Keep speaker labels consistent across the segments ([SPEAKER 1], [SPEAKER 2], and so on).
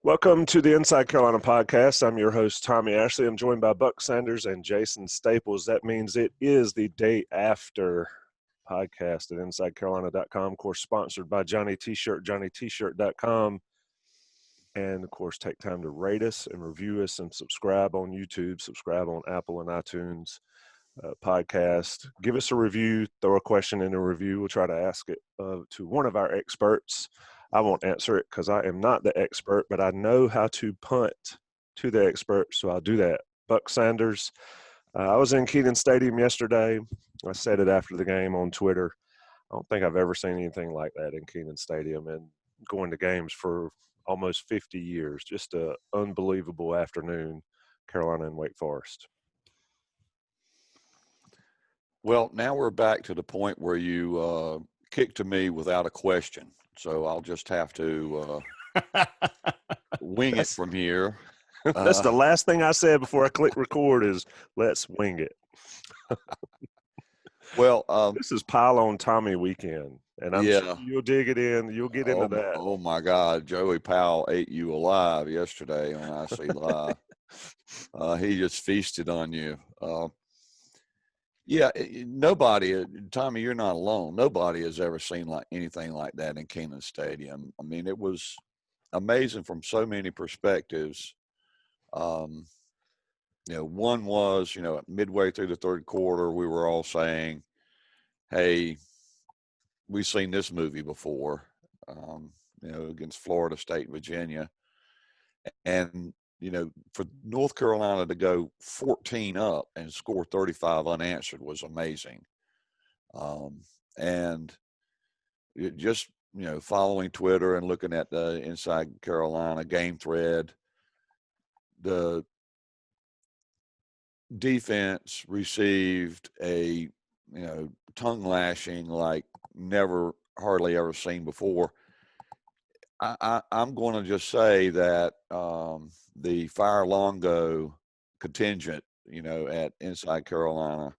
[SPEAKER 1] Welcome to the Inside Carolina podcast. I'm your host, Tommy Ashley. I'm joined by Buck Sanders and Jason Staples. That means it is the day after podcast at InsideCarolina.com. Of course, sponsored by Johnny T-Shirt, JohnnyT-Shirt.com. And, of course, take time to rate us and review us and subscribe on YouTube, subscribe on Apple and iTunes podcast. Give us a review, throw a question in a review. We'll try to ask it to one of our experts. I won't answer it because I am not the expert, but I know how to punt to the expert, so I'll do that. Buck Sanders, I was in Kenan Stadium yesterday. I said it after the game on Twitter. I don't think I've ever seen anything like that in Kenan Stadium, and going to games for almost 50 years. Just an unbelievable afternoon, Carolina and Wake Forest.
[SPEAKER 2] Well, now we're back to the point where you kick to me without a question. So I'll just have to wing it from here.
[SPEAKER 1] That's the last thing I said before I click record is let's wing it.
[SPEAKER 2] Well,
[SPEAKER 1] this is Pile on Tommy weekend, and I'm sure you'll dig it in. You'll get into that.
[SPEAKER 2] Oh, my God. Joey Powell ate you alive yesterday on IC Live. He just feasted on you. Yeah, nobody, Tommy, you're not alone. Nobody has ever seen anything like that in Kenan Stadium. I mean, it was amazing from so many perspectives. One was, midway through the third quarter, we were all saying, hey, we've seen this movie before, against Florida State, Virginia. And for North Carolina to go 14 up and score 35 unanswered was amazing. And just, following Twitter and looking at the Inside Carolina game thread, the defense received a, tongue lashing like hardly ever seen before. I'm going to just say that the Fire Longo contingent, at Inside Carolina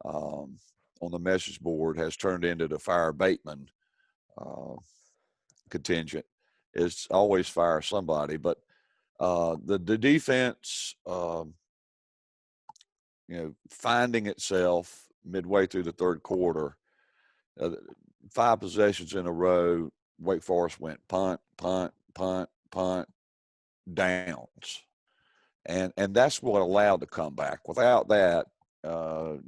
[SPEAKER 2] on the message board has turned into the Fire Bateman contingent. It's always fire somebody, but the defense, finding itself midway through the third quarter, 5 possessions in a row, Wake Forest went punt, punt, punt, punt, downs. And that's what allowed the comeback. Without that,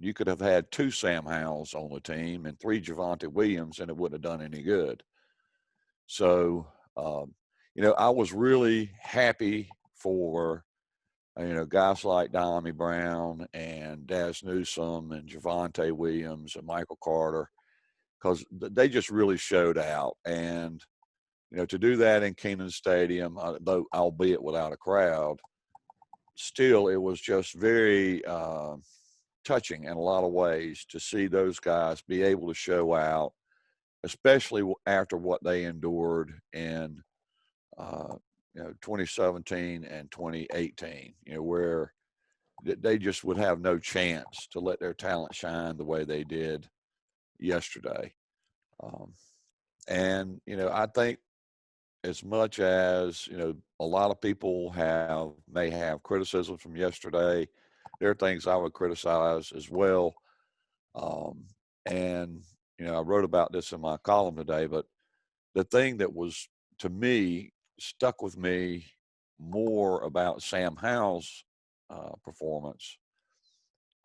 [SPEAKER 2] you could have had 2 Sam Howells on the team and 3 Javonte Williams, and it wouldn't have done any good. So, I was really happy for, guys like Dommy Brown and Daz Newsome and Javonte Williams and Michael Carter, because they just really showed out. And, to do that in Kenan Stadium, though albeit without a crowd, still it was just very touching in a lot of ways to see those guys be able to show out, especially after what they endured in 2017 and 2018, where they just would have no chance to let their talent shine the way they did yesterday. And, I think as much as, a lot of people may have criticism from yesterday, there are things I would criticize as well. And, I wrote about this in my column today, but the thing that was, to me, stuck with me more about Sam Howell's performance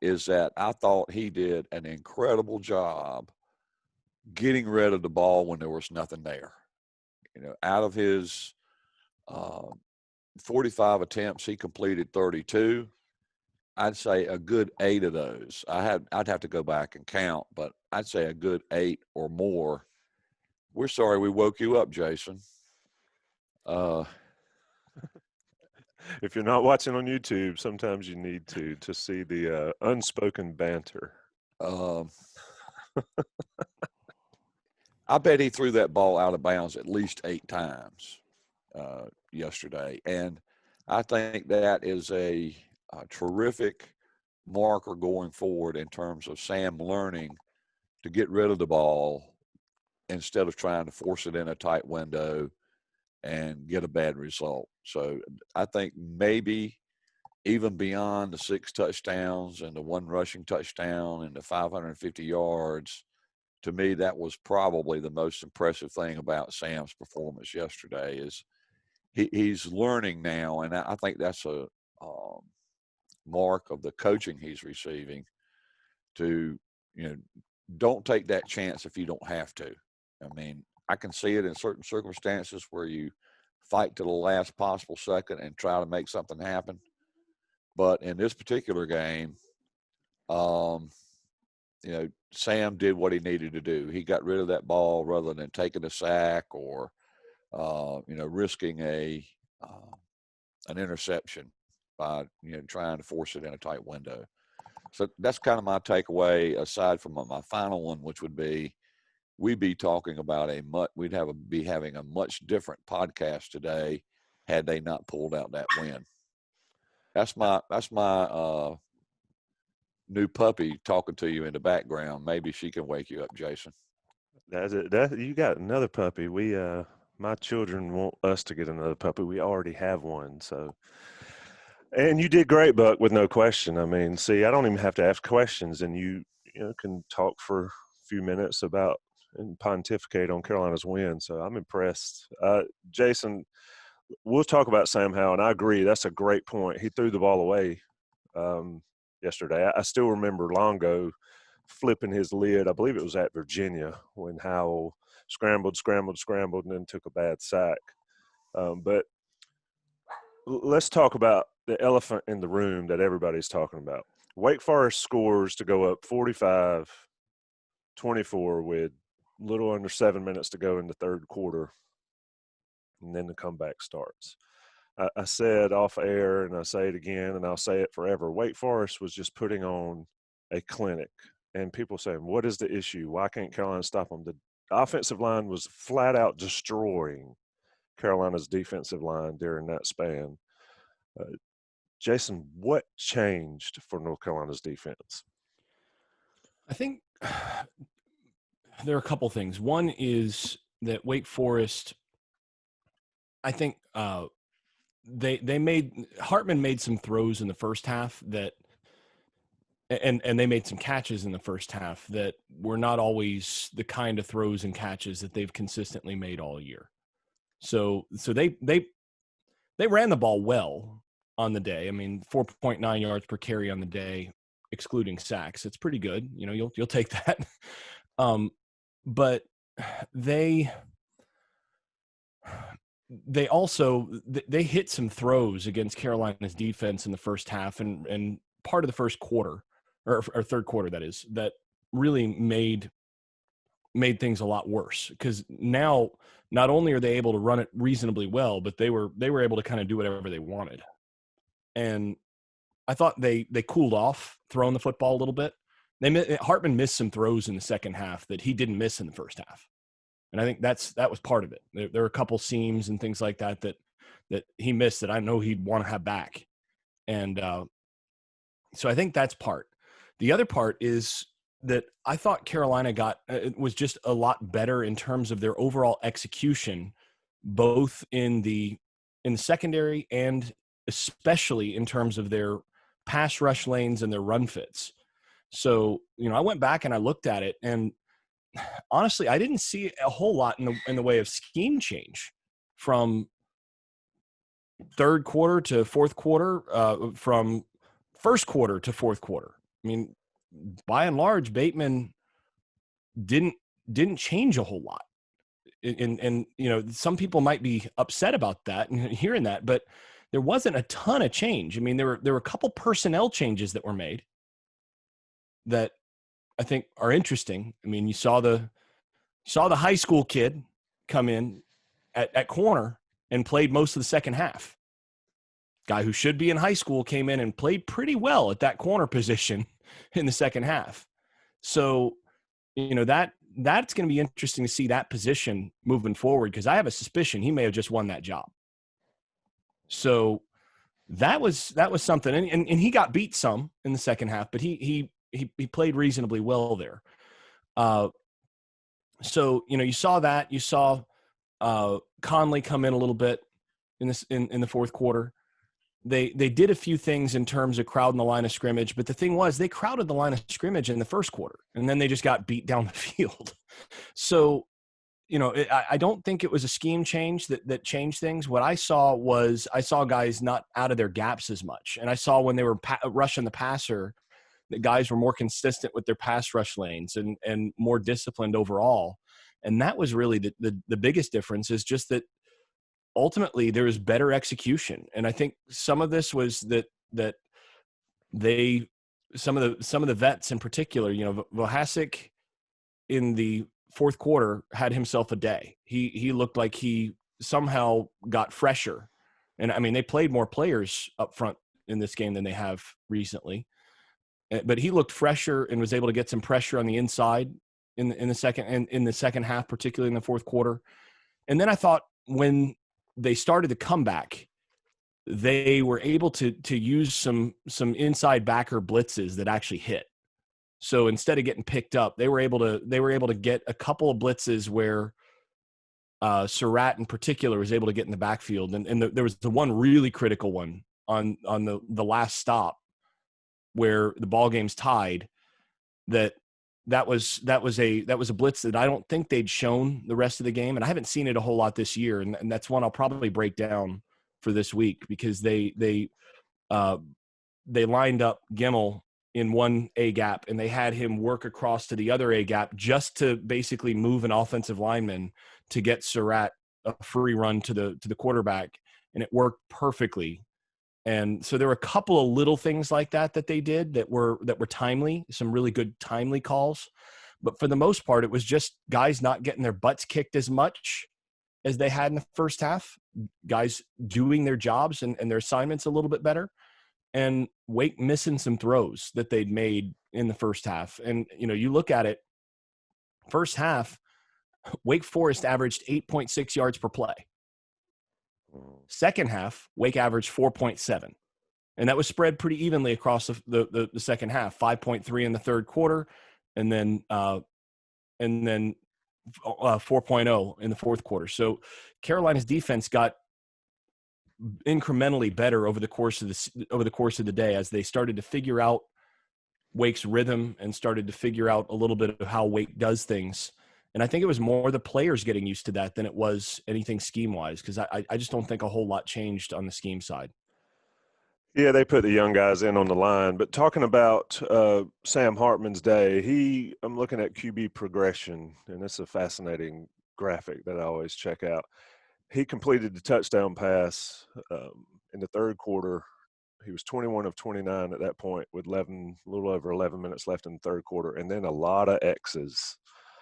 [SPEAKER 2] is that I thought he did an incredible job getting rid of the ball when there was nothing there. Out of his 45 attempts, he completed 32. I'd say a good 8 of those. I'd have to go back and count, but I'd say a good 8 or more. We're sorry we woke you up, Jason.
[SPEAKER 1] If you're not watching on YouTube, sometimes you need to see the unspoken banter.
[SPEAKER 2] I bet he threw that ball out of bounds at least 8 times yesterday. And I think that is a terrific marker going forward in terms of Sam learning to get rid of the ball instead of trying to force it in a tight window and get a bad result. So I think maybe even beyond the 6 touchdowns and the 1 rushing touchdown and the 550 yards, to me, that was probably the most impressive thing about Sam's performance yesterday is he's learning now. And I think that's a mark of the coaching he's receiving to, don't take that chance if you don't have to. I mean, I can see it in certain circumstances where you fight to the last possible second and try to make something happen. But in this particular game, Sam did what he needed to do. He got rid of that ball rather than taking a sack or, risking an interception by, trying to force it in a tight window. So that's kind of my takeaway, aside from my final one, which would be we'd be talking about be having a much different podcast today had they not pulled out that win. That's my new puppy talking to you in the background. Maybe she can wake you up, Jason.
[SPEAKER 1] That's it. You got another puppy. My children want us to get another puppy. We already have one, so. And you did great, Buck, with no question. I mean, see, I don't even have to ask questions, and you can talk for a few minutes about and pontificate on Carolina's win. So I'm impressed. Jason, we'll talk about Sam Howell, and I agree. That's a great point. He threw the ball away yesterday. I still remember Longo flipping his lid. I believe it was at Virginia when Howell scrambled, and then took a bad sack. But let's talk about the elephant in the room that everybody's talking about. Wake Forest scores to go up 45-24 with little under 7 minutes to go in the third quarter, and then the comeback starts. I said off air, and I say it again, and I'll say it forever, Wake Forest was just putting on a clinic. And people saying, what is the issue? Why can't Carolina stop them? The offensive line was flat out destroying Carolina's defensive line during that span. Jason, what changed for North Carolina's defense?
[SPEAKER 3] I think there are a couple things. One is that Wake Forest, I think Hartman made some throws in the first half and they made some catches in the first half that were not always the kind of throws and catches that they've consistently made all year. So they ran the ball well on the day. I mean, 4.9 yards per carry on the day, excluding sacks. It's pretty good. You'll take that. But they also hit some throws against Carolina's defense in the first half and part of the first quarter or third quarter, that is, that really made things a lot worse, because now not only are they able to run it reasonably well, but they were able to kind of do whatever they wanted. And I thought they cooled off throwing the football a little bit. Hartman missed some throws in the second half that he didn't miss in the first half. And I think that was part of it. There were a couple seams and things like that he missed that I know he'd want to have back. And so I think that's part. The other part is that I thought Carolina was just a lot better in terms of their overall execution, both in the secondary and especially in terms of their pass rush lanes and their run fits. So, I went back and I looked at it, and honestly, I didn't see a whole lot in the way of scheme change from third quarter to fourth quarter, from first quarter to fourth quarter. I mean, by and large, Bateman didn't change a whole lot. And some people might be upset about that and hearing that, but there wasn't a ton of change. I mean, there were a couple personnel changes that were made that I think are interesting. I mean, you saw the high school kid come in at corner and played most of the second half. Guy who should be in high school came in and played pretty well at that corner position in the second half. So, that's going to be interesting to see that position moving forward, because I have a suspicion he may have just won that job. So that was something. And he got beat some in the second half, but he played reasonably well there. So, you saw that. You saw Conley come in a little bit in the fourth quarter. They did a few things in terms of crowding the line of scrimmage, but the thing was they crowded the line of scrimmage in the first quarter, and then they just got beat down the field. So, I don't think it was a scheme change that changed things. What I saw guys not out of their gaps as much, and I saw when they were rushing the passer, the guys were more consistent with their pass rush lanes and more disciplined overall. And that was really the biggest difference, is just that ultimately there was better execution. And I think some of this was that some of the vets in particular, Vohasek in the fourth quarter had himself a day. He looked like he somehow got fresher. And I mean, they played more players up front in this game than they have recently, but he looked fresher and was able to get some pressure on the inside in the second half, particularly in the fourth quarter. And then I thought when they started the comeback, they were able to use some inside backer blitzes that actually hit. So instead of getting picked up, they were able to get a couple of blitzes where Surratt in particular was able to get in the backfield, and there was the one really critical one on the last stop where the ball game's tied. That was a blitz that I don't think they'd shown the rest of the game, and I haven't seen it a whole lot this year, and that's one I'll probably break down for this week, because they lined up Gimmel in one A gap, and they had him work across to the other A gap just to basically move an offensive lineman to get Surratt a free run to the quarterback, and it worked perfectly. And so there were a couple of little things like that they did that were timely, some really good timely calls. But for the most part, it was just guys not getting their butts kicked as much as they had in the first half, guys doing their jobs and their assignments a little bit better, and Wake missing some throws that they'd made in the first half. And, you look at it, first half, Wake Forest averaged 8.6 yards per play. Second half, Wake averaged 4.7. And that was spread pretty evenly across the second half, 5.3 in the third quarter, and then 4.0 in the fourth quarter. So Carolina's defense got incrementally better over the course of the day as they started to figure out Wake's rhythm and started to figure out a little bit of how Wake does things. And I think it was more the players getting used to that than it was anything scheme-wise, because I just don't think a whole lot changed on the scheme side.
[SPEAKER 1] Yeah, they put the young guys in on the line. But talking about Sam Hartman's day, I'm looking at QB progression, and it's a fascinating graphic that I always check out. He completed the touchdown pass in the third quarter. He was 21 of 29 at that point with a little over 11 minutes left in the third quarter, and then a lot of X's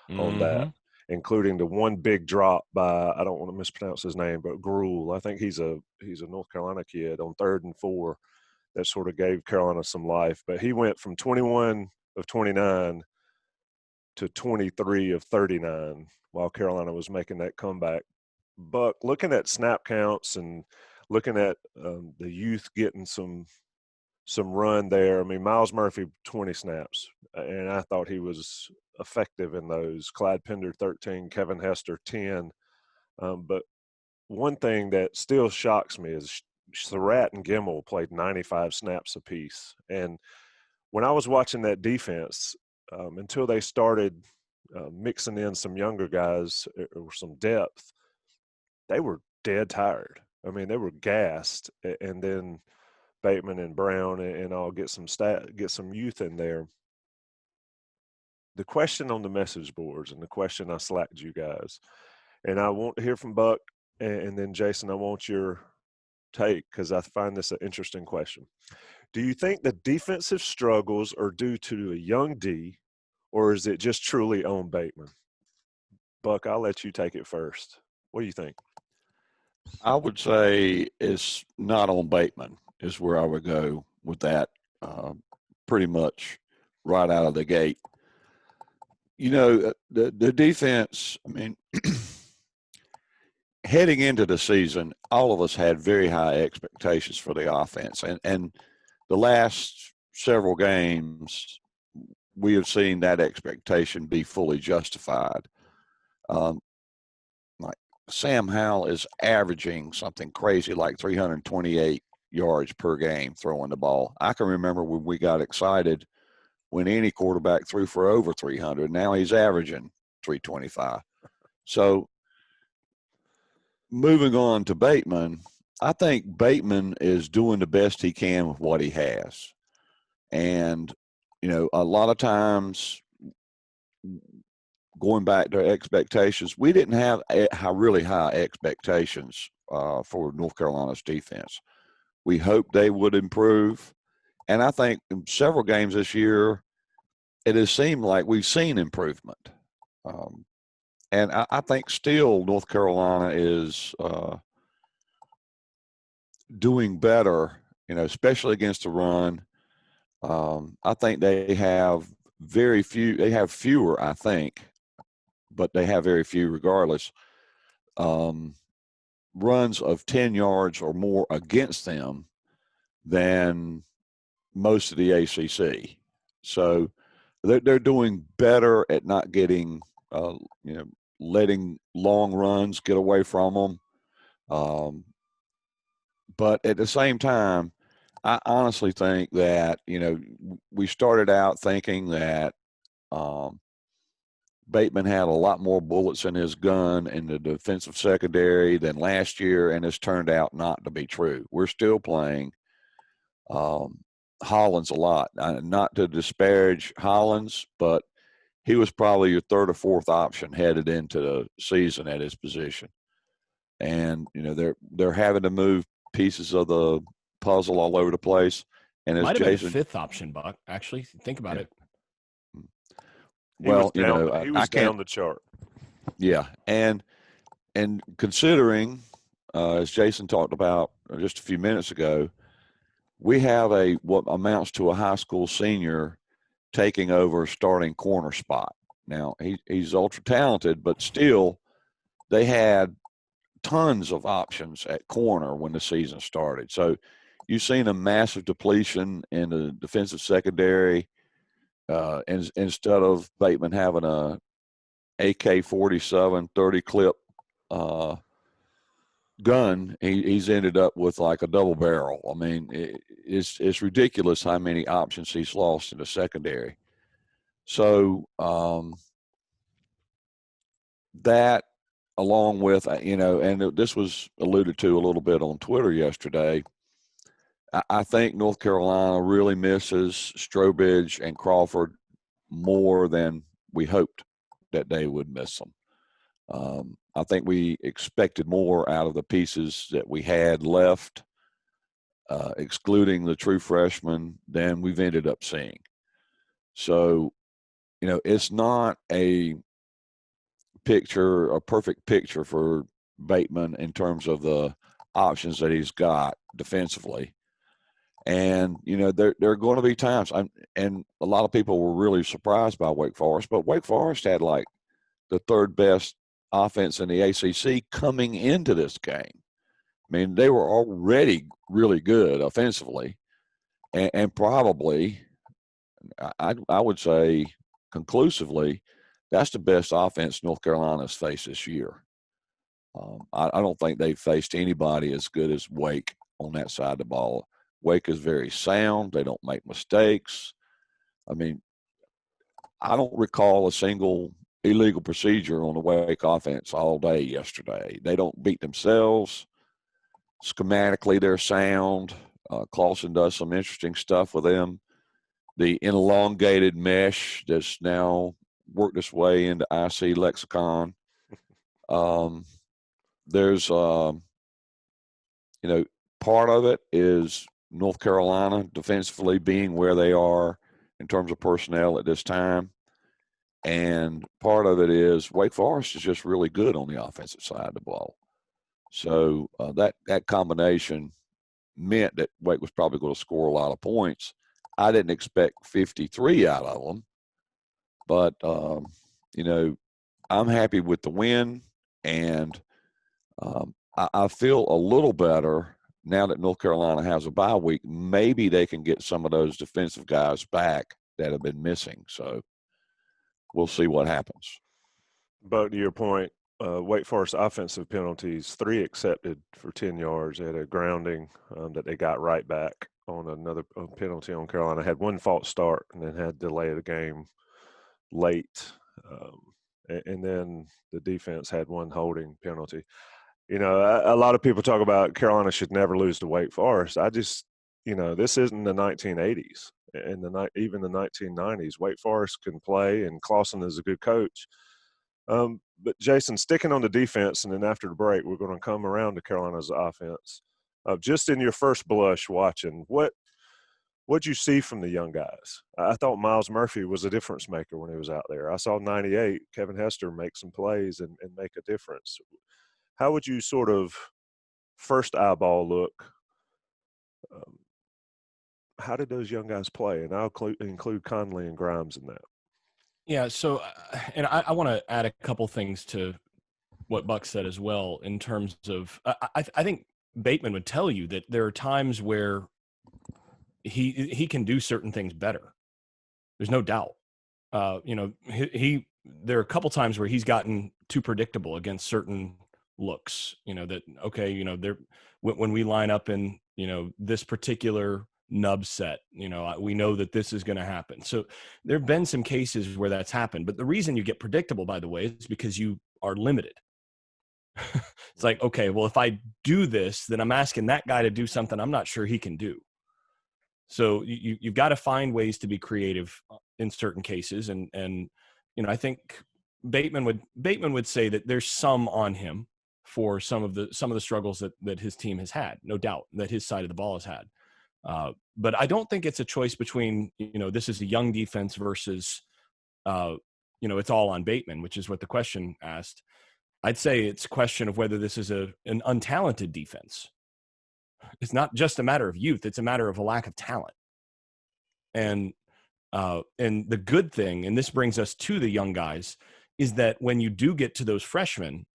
[SPEAKER 1] on that, including the one big drop by, I don't want to mispronounce his name, but Gruel. I think he's a North Carolina kid on 3rd and 4 that sort of gave Carolina some life. But he went from 21 of 29 to 23 of 39 while Carolina was making that comeback. Buck, looking at snap counts and looking at the youth getting some run there. I mean, Miles Murphy, 20 snaps, and I thought he was effective in those. Clyde Pender, 13, Kevin Hester, 10. But one thing that still shocks me is Surratt and Gimmel played 95 snaps apiece. And when I was watching that defense, until they started mixing in some younger guys or some depth, they were dead tired. I mean, they were gassed. And then Bateman and Brown and all get some youth in there. The question on the message boards and the question I slacked you guys, and I want to hear from Buck and then Jason, I want your take because I find this an interesting question. Do you think the defensive struggles are due to a young D, or is it just truly on Bateman? Buck, I'll let you take it first. What do you think?
[SPEAKER 2] I would say it's not on Bateman is where I would go with that, pretty much right out of the gate. The defense, I mean, heading into the season, all of us had very high expectations for the offense. And the last several games, we have seen that expectation be fully justified. Like Sam Howell is averaging something crazy like 328 yards per game throwing the ball. I can remember when we got excited when any quarterback threw for over 300. Now he's averaging 325. So moving on to Bateman, I think Bateman is doing the best he can with what he has. And, you know, a lot of times going back to expectations, we didn't have really high expectations for North Carolina's defense. We hoped they would improve. And I think in several games this year, it has seemed like we've seen improvement. And I think still North Carolina is doing better, you know, especially against the run. I think they have fewer, I think, but they have very few regardless, runs of 10 yards or more against them than most of the ACC. So they're doing better at not getting, letting long runs get away from them. But at the same time, I honestly think that, you know, we started out thinking that Bateman had a lot more bullets in his gun in the defensive secondary than last year, and it's turned out not to be true. We're still playing Hollins a lot. Not to disparage Hollins, but he was probably your third or fourth option headed into the season at his position. And, you know, they're having to move pieces of the puzzle all over the place. And as
[SPEAKER 3] Might have
[SPEAKER 2] Jason,
[SPEAKER 3] been a fifth option, Buck. Actually, think about it.
[SPEAKER 2] Well,
[SPEAKER 1] he was down the chart.
[SPEAKER 2] Yeah, and considering, as Jason talked about just a few minutes ago, we have what amounts to a high school senior taking over starting corner spot. Now he's ultra talented, but still, they had tons of options at corner when the season started. So you've seen a massive depletion in the defensive secondary. Instead of Bateman having a AK-47 30 clip gun, he's ended up with like a double barrel. I mean, it's ridiculous how many options he's lost in the secondary. So that, along with, you know, and this was alluded to a little bit on Twitter yesterday, I think North Carolina really misses Strobridge and Crawford more than we hoped that they would miss them. I think we expected more out of the pieces that we had left, excluding the true freshmen, than we've ended up seeing. So, you know, it's not a perfect picture for Bateman in terms of the options that he's got defensively. And, you know, there are going to be times, and a lot of people were really surprised by Wake Forest, but Wake Forest had like the third best offense in the ACC coming into this game. I mean, they were already really good offensively, and probably, I would say conclusively, that's the best offense North Carolina's faced this year. I don't think they've faced anybody as good as Wake on that side of the ball. Wake is very sound. They don't make mistakes. I mean, I don't recall a single illegal procedure on the Wake offense all day yesterday. They don't beat themselves. Schematically, they're sound. Clawson does some interesting stuff with them. The elongated mesh that's now worked its way into IC lexicon. There's, you know, part of it is North Carolina defensively being where they are in terms of personnel at this time. And part of it is Wake Forest is just really good on the offensive side of the ball. So that combination meant that Wake was probably going to score a lot of points. I didn't expect 53 out of them. But, you know, I'm happy with the win. And I feel a little better now that North Carolina has a bye week. Maybe they can get some of those defensive guys back that have been missing. So we'll see what happens.
[SPEAKER 1] But to your point, Wake Forest offensive penalties, 3 accepted for 10 yards. They had a grounding that they got right back on another penalty on Carolina. Had 1 false start and then had delay of the game late. And then the defense had 1 holding penalty. You know, a lot of people talk about Carolina should never lose to Wake Forest. I just, this isn't the 1980s and even the 1990s. Wake Forest can play, and Clawson is a good coach. But Jason, sticking on the defense, and then after the break, we're going to come around to Carolina's offense. Just in your first blush watching, what'd you see from the young guys? I thought Miles Murphy was a difference maker when he was out there. I saw 98, Kevin Hester, make some plays and make a difference. How would you sort of first eyeball look? How did those young guys play? And I'll include Conley and Grimes in that.
[SPEAKER 3] Yeah. So, and I want to add a couple things to what Buck said as well, in terms of, I think Bateman would tell you that there are times where he can do certain things better. There's no doubt. There are a couple times where he's gotten too predictable against certain looks, when we line up in, this particular nub set, we know that this is going to happen. So there've been some cases where that's happened, but the reason you get predictable, by the way, is because you are limited. It's like, okay, well, if I do this, then I'm asking that guy to do something I'm not sure he can do. So you've got to find ways to be creative in certain cases. And I think Bateman would say that there's some on him for some of the struggles that his team has had, no doubt, that his side of the ball has had. But I don't think it's a choice between, this is a young defense versus, it's all on Bateman, which is what the question asked. I'd say it's a question of whether this is an untalented defense. It's not just a matter of youth. It's a matter of a lack of talent. And the good thing, and this brings us to the young guys, is that when you do get to those freshmen,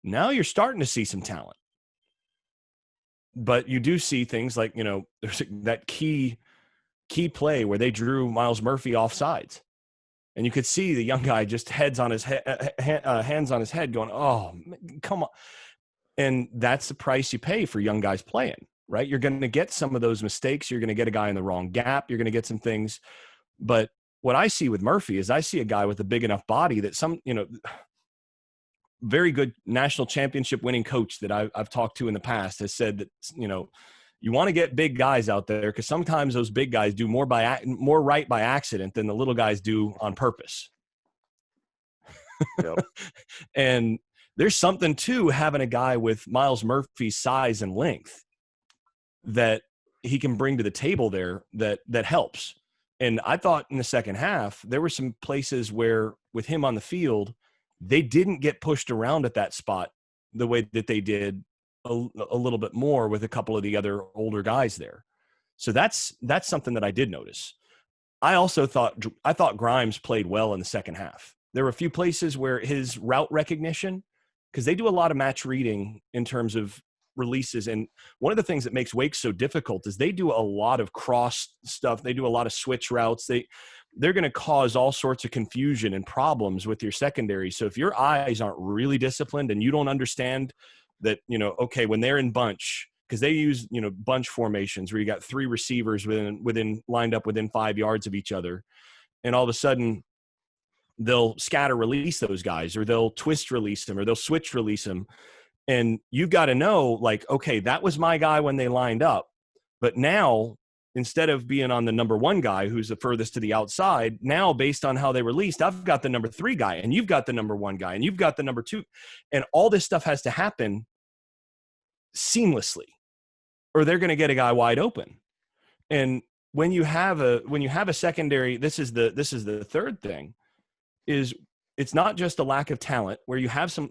[SPEAKER 3] now you're starting to see some talent. But you do see things like, there's that key play where they drew Miles Murphy off sides. And you could see the young guy just hands on his head going, oh, come on. And that's the price you pay for young guys playing, right? You're going to get some of those mistakes. You're going to get a guy in the wrong gap. You're going to get some things. But what I see with Murphy is I see a guy with a big enough body that very good national championship winning coach that I've talked to in the past has said that, you want to get big guys out there because sometimes those big guys do more right by accident than the little guys do on purpose.
[SPEAKER 1] Yep.
[SPEAKER 3] And there's something to having a guy with Miles Murphy's size and length that he can bring to the table there that helps. And I thought in the second half, there were some places where with him on the field, they didn't get pushed around at that spot the way that they did a little bit more with a couple of the other older guys there. So that's something that I did notice. I also thought Grimes played well in the second half. There were a few places where his route recognition, because they do a lot of match reading in terms of releases. And one of the things that makes Wake so difficult is they do a lot of cross stuff. They do a lot of switch routes. They're going to cause all sorts of confusion and problems with your secondary. So if your eyes aren't really disciplined and you don't understand that, when they're in bunch, because they use, bunch formations where you got 3 receivers within lined up within 5 yards of each other. And all of a sudden they'll scatter release those guys, or they'll twist release them, or they'll switch release them. And you've got to know, like, okay, that was my guy when they lined up. But now, instead of being on the number 1 guy who's the furthest to the outside, now based on how they released, I've got the number 3 guy, and you've got the number 1 guy, and you've got the number 2. And all this stuff has to happen seamlessly, or they're going to get a guy wide open. And when you have a secondary, this is the third thing, is it's not just a lack of talent where you have some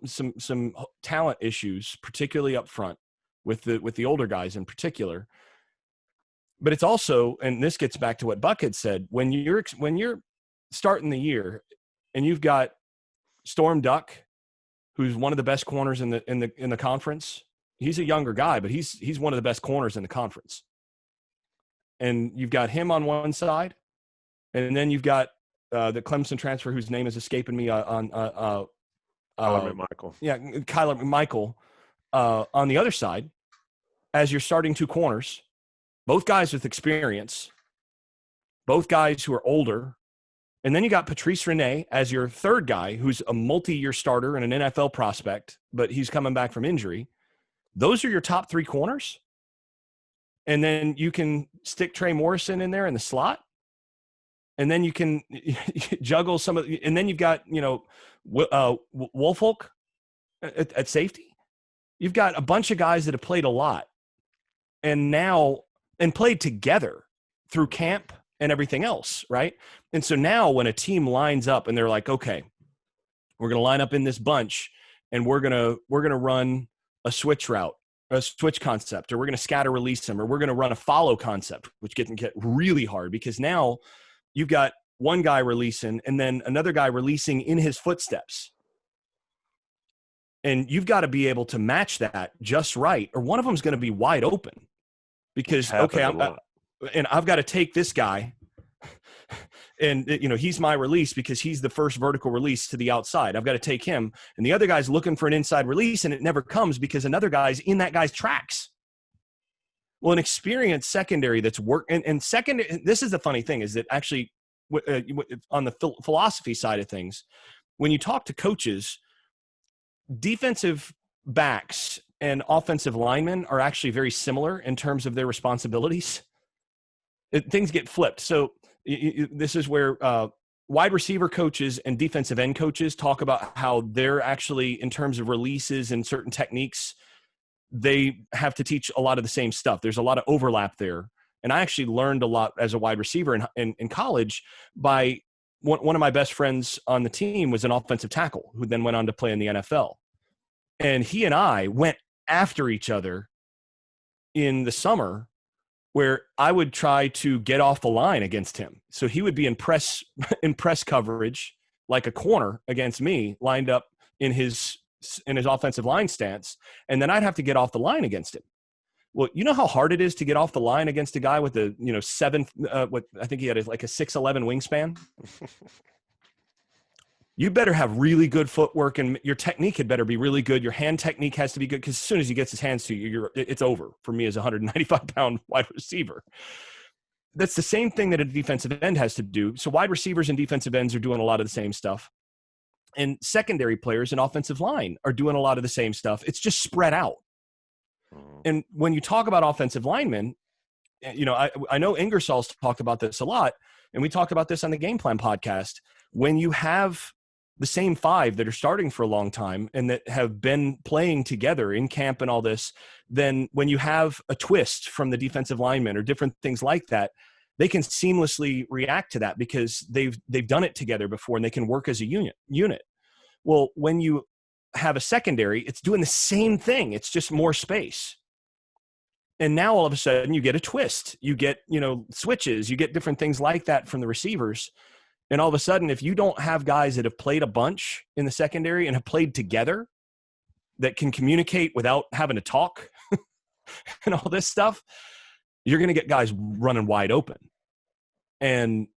[SPEAKER 3] talent issues, particularly up front with the older guys in particular. But it's also, and this gets back to what Buck had said, when you're starting the year and you've got Storm Duck, who's one of the best corners in the conference. He's a younger guy, but he's one of the best corners in the conference. And you've got him on one side, and then you've got the Clemson transfer whose name is escaping me
[SPEAKER 1] Kyler McMichael.
[SPEAKER 3] Yeah, Kyler McMichael. On the other side, as your starting two corners, both guys with experience, both guys who are older. And then you got Patrice Rene as your third guy, who's a multi-year starter and an NFL prospect, but he's coming back from injury. Those are your top three corners. And then you can stick Trey Morrison in there in the slot. And then you can juggle some of, and then you've got, Woolfolk at safety. You've got a bunch of guys that have played a lot and played together through camp and everything else, right? And so now when a team lines up and they're like, okay, we're going to line up in this bunch and we're going to run a switch route, a switch concept, or we're going to scatter release them, or we're going to run a follow concept, which can get really hard because now you've got one guy releasing and then another guy releasing in his footsteps. And you've got to be able to match that just right, or one of them is going to be wide open because, okay, I've got to take this guy and, he's my release because he's the first vertical release to the outside. I've got to take him. And the other guy's looking for an inside release and it never comes because another guy's in that guy's tracks. Well, an experienced secondary that's and secondary, this is the funny thing is that actually on the philosophy side of things, when you talk to coaches, defensive backs and offensive linemen are actually very similar in terms of their responsibilities. Things get flipped. So this is where wide receiver coaches and defensive end coaches talk about how they're actually, in terms of releases and certain techniques, they have to teach a lot of the same stuff. There's a lot of overlap there. And I actually learned a lot as a wide receiver in college by one of my best friends on the team was an offensive tackle who then went on to play in the NFL. And he and I went after each other in the summer where I would try to get off the line against him. So he would be in press coverage like a corner against me, lined up in his offensive line stance, and then I'd have to get off the line against him. Well, you know how hard it is to get off the line against a guy with a I think he had like a 6'11" wingspan. You better have really good footwork, and your technique had better be really good. Your hand technique has to be good because as soon as he gets his hands to you, it's over for me as a 195-pound wide receiver. That's the same thing that a defensive end has to do. So wide receivers and defensive ends are doing a lot of the same stuff. And secondary players and offensive line are doing a lot of the same stuff. It's just spread out. And when you talk about offensive linemen, I know Ingersoll's talked about this a lot, and we talked about this on the Game Plan podcast. When you have the same five that are starting for a long time and that have been playing together in camp and all this, then when you have a twist from the defensive linemen or different things like that, they can seamlessly react to that because they've done it together before and they can work as a unit. Well, when you have a secondary, it's doing the same thing. It's just more space. And now all of a sudden you get a twist, you get, switches, you get different things like that from the receivers. And all of a sudden, if you don't have guys that have played a bunch in the secondary and have played together that can communicate without having to talk and all this stuff, you're going to get guys running wide open. And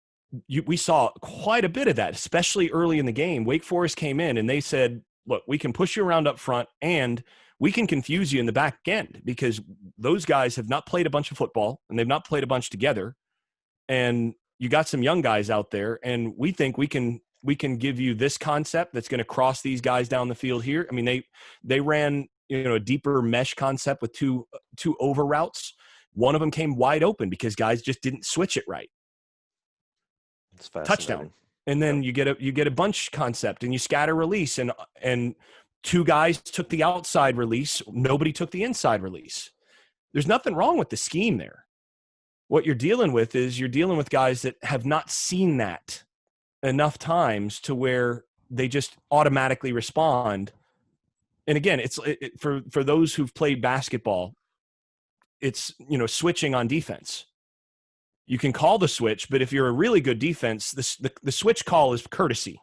[SPEAKER 3] we saw quite a bit of that, especially early in the game. Wake Forest came in and they said, look, we can push you around up front and we can confuse you in the back end because those guys have not played a bunch of football and they've not played a bunch together. And you got some young guys out there, and we think we can give you this concept that's going to cross these guys down the field here. I mean, they ran a deeper mesh concept with two over routes. One of them came wide open because guys just didn't switch it right.
[SPEAKER 1] It's fascinating.
[SPEAKER 3] Touchdown, and then you get a bunch concept, and you scatter release, and two guys took the outside release, nobody took the inside release. There's nothing wrong with the scheme there. What you're dealing with is you're dealing with guys that have not seen that enough times to where they just automatically respond. And again, it's for those who've played basketball, it's, switching on defense. You can call the switch, but if you're a really good defense, the switch call is courtesy,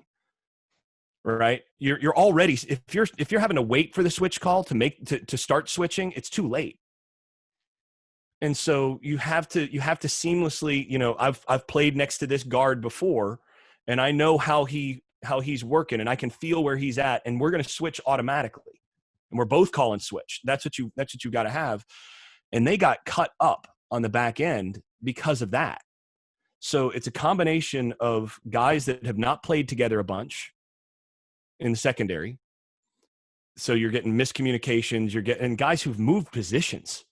[SPEAKER 3] right? You're already, if you're having to wait for the switch call to start switching, it's too late. And so you have to seamlessly, I've played next to this guard before, and I know how he how he's working, and I can feel where he's at, and we're going to switch automatically. And we're both calling switch. That's what you got to have. And they got cut up on the back end because of that. So it's a combination of guys that have not played together a bunch in the secondary. So you're getting miscommunications, you're getting guys who've moved positions,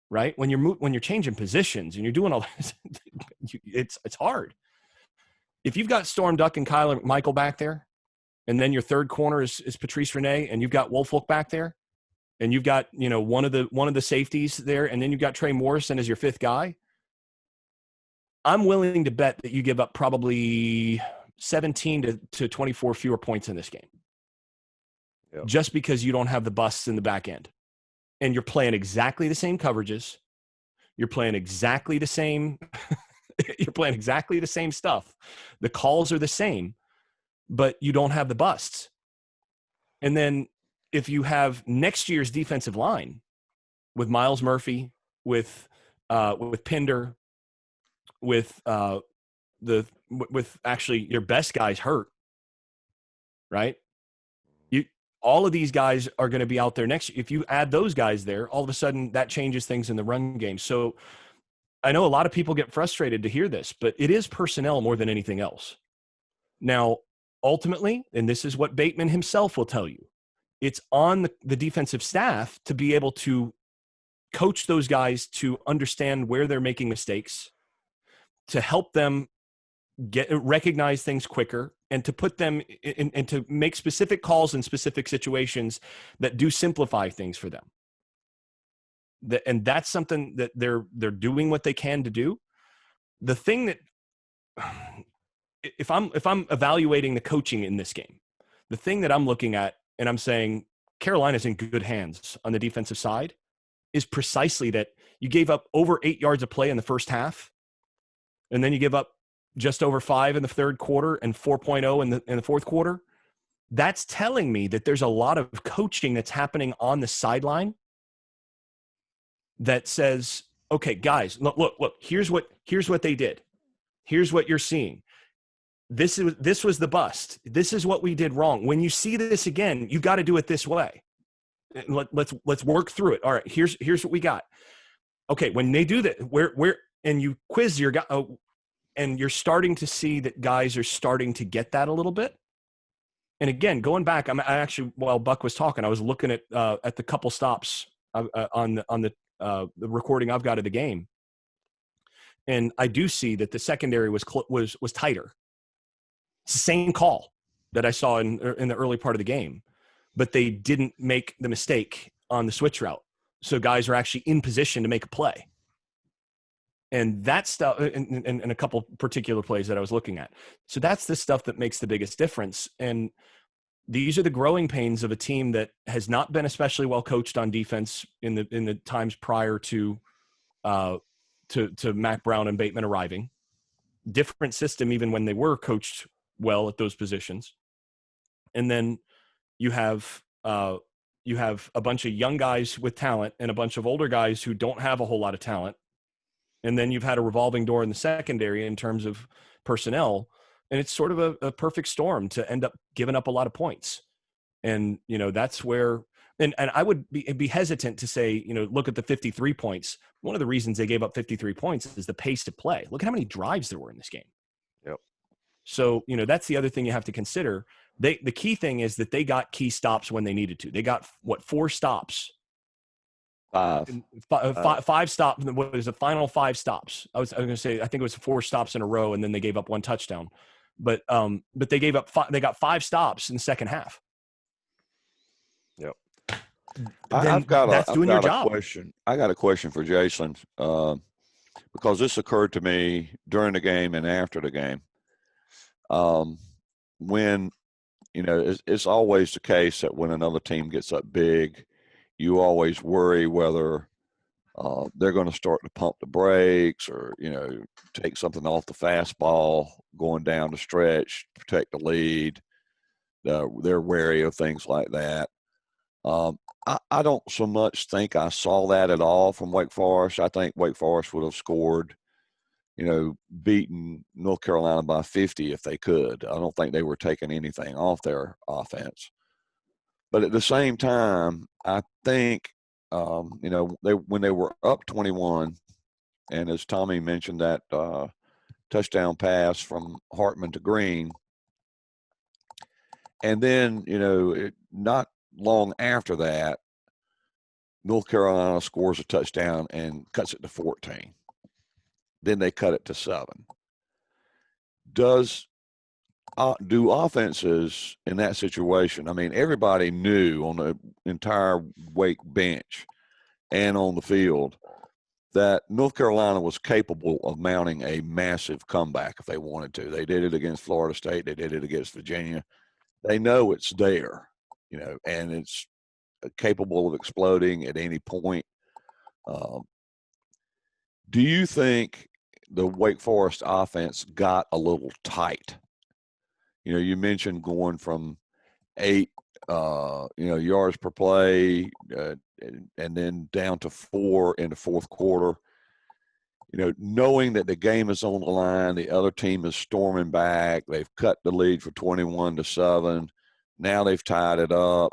[SPEAKER 3] right? When you're changing positions and you're doing all this, it's hard. If you've got Storm Duck and Kyler Michael back there, and then your third corner is Patrice Renee, and you've got Woolfolk back there, and you've got, one of the safeties there, and then you've got Trey Morrison as your fifth guy, I'm willing to bet that you give up probably 17 to 24 fewer points in this game. Yep. Just because you don't have the busts in the back end. And you're playing exactly the same coverages. You're playing exactly the same you're playing exactly the same stuff. The calls are the same, but you don't have the busts. And then if you have next year's defensive line with Miles Murphy, with Pinder, with actually your best guys hurt, right? All of these guys are going to be out there next year. If you add those guys there, all of a sudden that changes things in the run game. So I know a lot of people get frustrated to hear this, but it is personnel more than anything else. Now, ultimately, and this is what Bateman himself will tell you, it's on the defensive staff to be able to coach those guys to understand where they're making mistakes, to help them recognize things quicker, and to put them in, and to make specific calls in specific situations that do simplify things for them. And that's something that they're doing what they can to do. The thing that, if I'm evaluating the coaching in this game, the thing that I'm looking at and I'm saying Carolina's in good hands on the defensive side is precisely that you gave up over 8 yards of play in the first half, and then you give up just over 5 in the third quarter and 4.0 in the fourth quarter. That's telling me that there's a lot of coaching that's happening on the sideline that says, okay, guys, look, here's what they did. Here's what you're seeing. This was the bust. This is what we did wrong. When you see this again, you got to do it this way. Let's work through it. All right, here's what we got. Okay, when they do that, where and you quiz your guy, and you're starting to see that guys are starting to get that a little bit. And again, going back, I actually, while Buck was talking, I was looking at the couple stops on the recording I've got of the game, and I do see that the secondary was tighter. It's the same call that I saw in the early part of the game, but they didn't make the mistake on the switch route. So guys are actually in position to make a play. And that stuff, and a couple particular plays that I was looking at. So that's the stuff that makes the biggest difference. And these are the growing pains of a team that has not been especially well coached on defense in the times prior to Mac Brown and Bateman arriving. Different system, even when they were coached well at those positions. And then you have a bunch of young guys with talent and a bunch of older guys who don't have a whole lot of talent. And then you've had a revolving door in the secondary in terms of personnel. And it's sort of a perfect storm to end up giving up a lot of points. And, that's where – and I would be hesitant to say, look at the 53 points. One of the reasons they gave up 53 points is the pace to play. Look at how many drives there were in this game.
[SPEAKER 1] Yep.
[SPEAKER 3] So, that's the other thing you have to consider. The key thing is that they got key stops when they needed to. They got, 4 stops? Five stops. What is the final 5 stops? I was going to say, I think it was 4 stops in a row, and then they gave up 1 touchdown. But they gave up they got 5 stops in the second half.
[SPEAKER 1] Yep.
[SPEAKER 2] I've got
[SPEAKER 3] a
[SPEAKER 2] question. I got a question for Jason, because this occurred to me during the game and after the game. When, it's always the case that when another team gets up big, you always worry whether they're going to start to pump the brakes or, take something off the fastball going down the stretch, protect the lead. They're wary of things like that. I don't so much think I saw that at all from Wake Forest. I think Wake Forest would have scored, beating North Carolina by 50 if they could. I don't think they were taking anything off their offense. But at the same time, I think, when they were up 21, and as Tommy mentioned, that touchdown pass from Hartman to Green, and then, not long after that, North Carolina scores a touchdown and cuts it to 14. Then they cut it to 7. Do offenses in that situation, I mean, everybody knew on the entire Wake bench and on the field that North Carolina was capable of mounting a massive comeback if they wanted to. They did it against Florida State. They did it against Virginia. They know it's there, and it's capable of exploding at any point. Do you think the Wake Forest offense got a little tight? You mentioned going from 8, yards per play, and then down to 4 in the fourth quarter. Knowing that the game is on the line, the other team is storming back. They've cut the lead for 21-7. Now they've tied it up.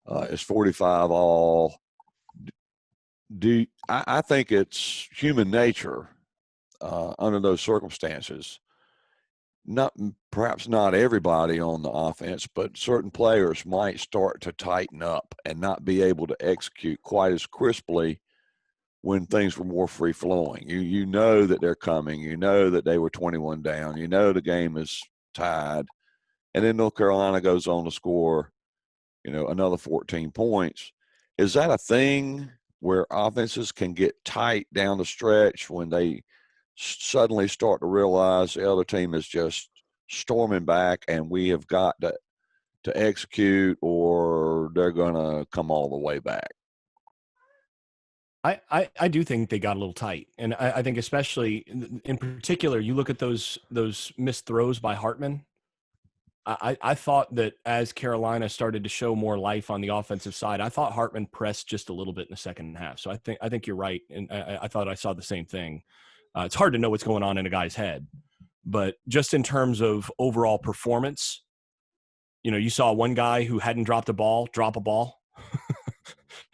[SPEAKER 2] It's 45 all. I think it's human nature under those circumstances. Perhaps not everybody on the offense, but certain players might start to tighten up and not be able to execute quite as crisply when things were more free flowing. You know that they're coming. You know that they were 21 down. You know the game is tied, and then North Carolina goes on to score, another 14 points. Is that a thing where offenses can get tight down the stretch when they suddenly start to realize the other team is just storming back and we have got to execute, or they're going to come all the way back?
[SPEAKER 3] I do think they got a little tight. And I think especially in particular, you look at those missed throws by Hartman. I thought that as Carolina started to show more life on the offensive side, I thought Hartman pressed just a little bit in the second half. So I think you're right. And I thought I saw the same thing. It's hard to know what's going on in a guy's head, but just in terms of overall performance, you saw one guy who hadn't dropped a ball drop a ball,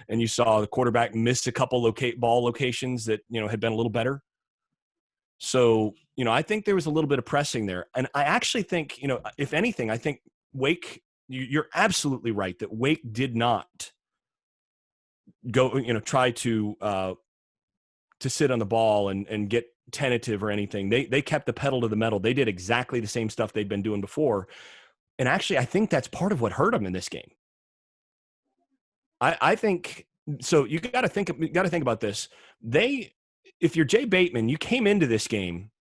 [SPEAKER 3] and you saw the quarterback miss a couple ball locations that had been a little better. So I think there was a little bit of pressing there, and I actually think if anything, I think Wake. You're absolutely right that Wake did not go try to sit on the ball and get tentative or anything. They kept the pedal to the metal. They did exactly the same stuff they'd been doing before. And actually, I think that's part of what hurt them in this game. I think so. You got to think about this. If you're Jay Bateman, you came into this game.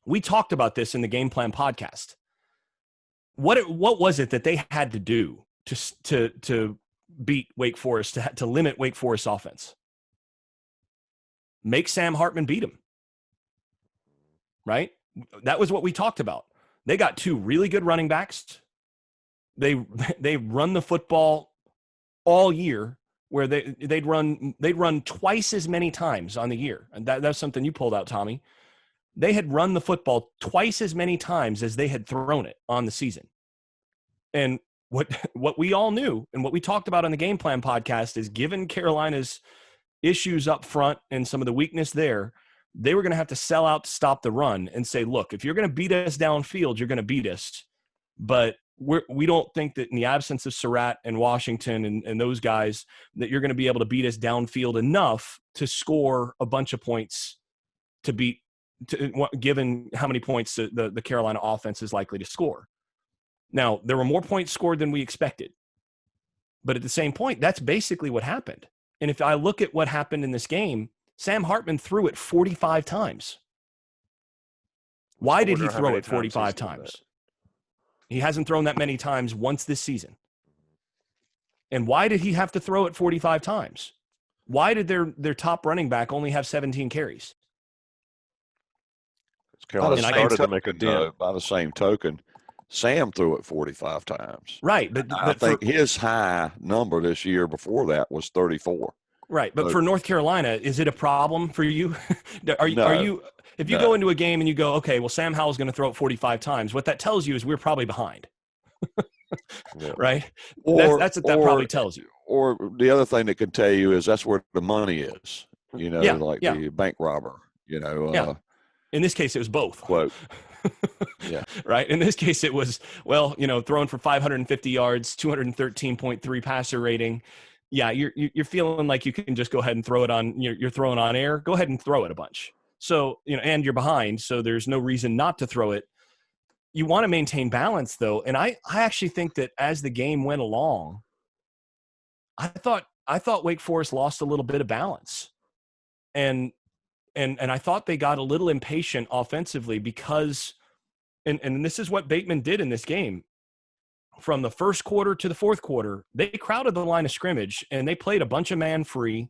[SPEAKER 3] We talked about this in the Game Plan podcast. What was it that they had to do to beat Wake Forest, to limit Wake Forest's offense? Make Sam Hartman beat him, right? That was what we talked about. They got 2 really good running backs. They run the football all year, where they'd run twice as many times on the year. And that's something you pulled out, Tommy. They had run the football twice as many times as they had thrown it on the season. And what we all knew and what we talked about on the Game Plan podcast is, given Carolina's issues up front and some of the weakness there, they were going to have to sell out to stop the run and say, look, if you're going to beat us downfield, you're going to beat us. But we don't think that in the absence of Surratt and Washington and those guys, that you're going to be able to beat us downfield enough to score a bunch of points to beat, given how many points the Carolina offense is likely to score. Now, there were more points scored than we expected. But at the same point, that's basically what happened. And if I look at what happened in this game, Sam Hartman threw it 45 times. Why did he throw it 45 times? He hasn't thrown that many times once this season. And why did he have to throw it 45 times? Why did their top running back only have 17 carries?
[SPEAKER 1] Carolina started to make a dent.
[SPEAKER 2] By the same token, Sam threw it 45 times.
[SPEAKER 3] Right. But
[SPEAKER 2] I think his high number this year before that was 34.
[SPEAKER 3] Right. But for North Carolina, is it a problem for you? Are you If you go into a game and you go, okay, well, Sam Howell's going to throw it 45 times, what that tells you is we're probably behind.
[SPEAKER 1] Yeah.
[SPEAKER 3] Right?
[SPEAKER 2] Or
[SPEAKER 3] that's what that probably tells you.
[SPEAKER 2] Or the other thing that can tell you is that's where the money is, like the bank robber,
[SPEAKER 3] In this case, it was both.
[SPEAKER 2] Quote. Yeah.
[SPEAKER 3] Right. In this case, it was, throwing for 550 yards, 213.3 passer rating. Yeah. You're feeling like you can just go ahead and throw it on, you're throwing on air. Go ahead and throw it a bunch. So, and you're behind. So there's no reason not to throw it. You want to maintain balance, though. And I actually think that as the game went along, I thought Wake Forest lost a little bit of balance. And I thought they got a little impatient offensively because and this is what Bateman did in this game. From the first quarter to the fourth quarter, they crowded the line of scrimmage and they played a bunch of man free.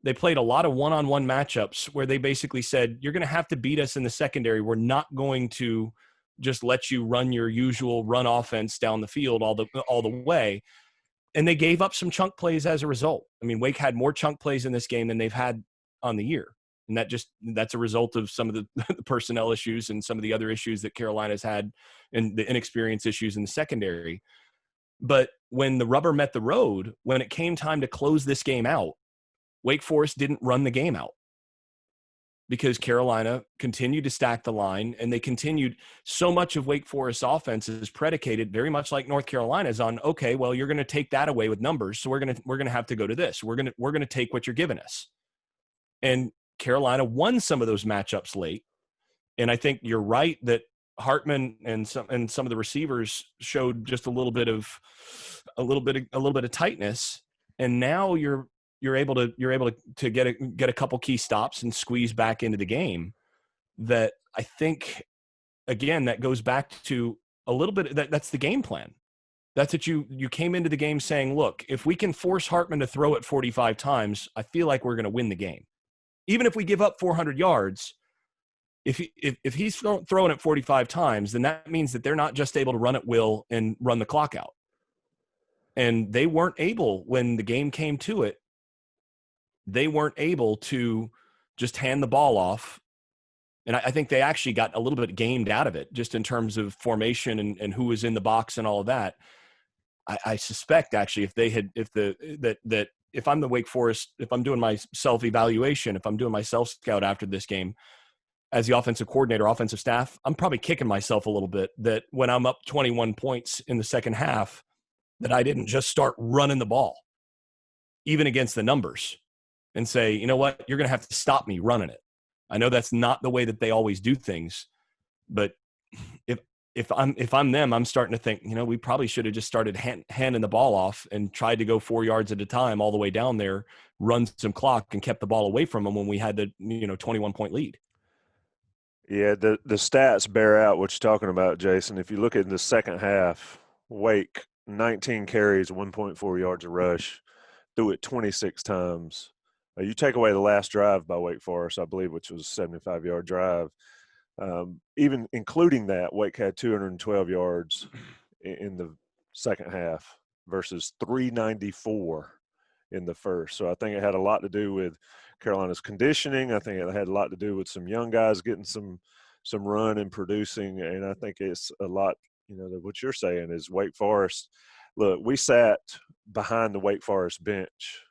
[SPEAKER 3] They played a lot of one-on-one matchups where they basically said, you're going to have to beat us in the secondary. We're not going to just let you run your usual run offense down the field all the way. And they gave up some chunk plays as a result. I mean, Wake had more chunk plays in this game than they've had on the year. And that's a result of some of the personnel issues and some of the other issues that Carolina's had and the inexperience issues in the secondary. But when the rubber met the road, when it came time to close this game out, Wake Forest didn't run the game out because Carolina continued to stack the line, and they continued. So much of Wake Forest's offense is predicated very much like North Carolina's on, okay, well, you're going to take that away with numbers. So we're going to have to go to this. We're going to take what you're giving us. And Carolina won some of those matchups late. And I think you're right that Hartman and some of the receivers showed just a little bit of tightness. And now you're able to get a couple key stops and squeeze back into the game. That I think, again, that goes back to a little bit that's the game plan. That's what you came into the game saying, look, if we can force Hartman to throw it 45 times, I feel like we're going to win the game. Even if we give up 400 yards, if he's throwing it 45 times, then that means that they're not just able to run at will and run the clock out. And they weren't able, when the game came to it, they weren't able to just hand the ball off. And I think they actually got a little bit gamed out of it, just in terms of formation and who was in the box and all of that. I suspect actually if I'm the Wake Forest, if I'm doing my self-evaluation, if I'm doing my self-scout after this game, as the offensive coordinator, offensive staff, I'm probably kicking myself a little bit that when I'm up 21 points in the second half, that I didn't just start running the ball, even against the numbers, and say, you know what, you're going to have to stop me running it. I know that's not the way that they always do things, but if I'm them, I'm starting to think, we probably should have just started handing the ball off and tried to go 4 yards at a time all the way down there, run some clock, and kept the ball away from them when we had the 21-point lead.
[SPEAKER 1] Yeah, the stats bear out what you're talking about, Jason. If you look at the second half, Wake, 19 carries, 1.4 yards a rush, threw it 26 times. You take away the last drive by Wake Forest, I believe, which was a 75-yard drive. Even including that, Wake had 212 yards in the second half versus 394 in the first. So I think it had a lot to do with Carolina's conditioning. I think it had a lot to do with some young guys getting some run and producing. And I think it's a lot, what you're saying is Wake Forest. Look, we sat behind the Wake Forest bench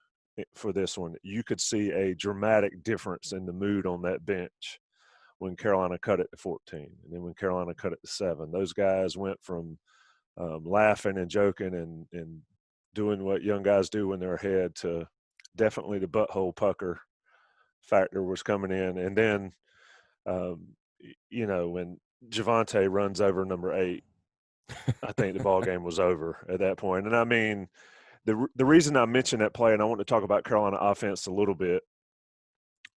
[SPEAKER 1] for this one. You could see a dramatic difference in the mood on that bench when Carolina cut it to 14, and then when Carolina cut it to 7. Those guys went from laughing and joking and doing what young guys do when they're ahead to definitely the butthole pucker factor was coming in. And then, when Javonte runs over number 8, I think the ball game was over at that point. And I mean, the reason I mentioned that play, and I want to talk about Carolina offense a little bit,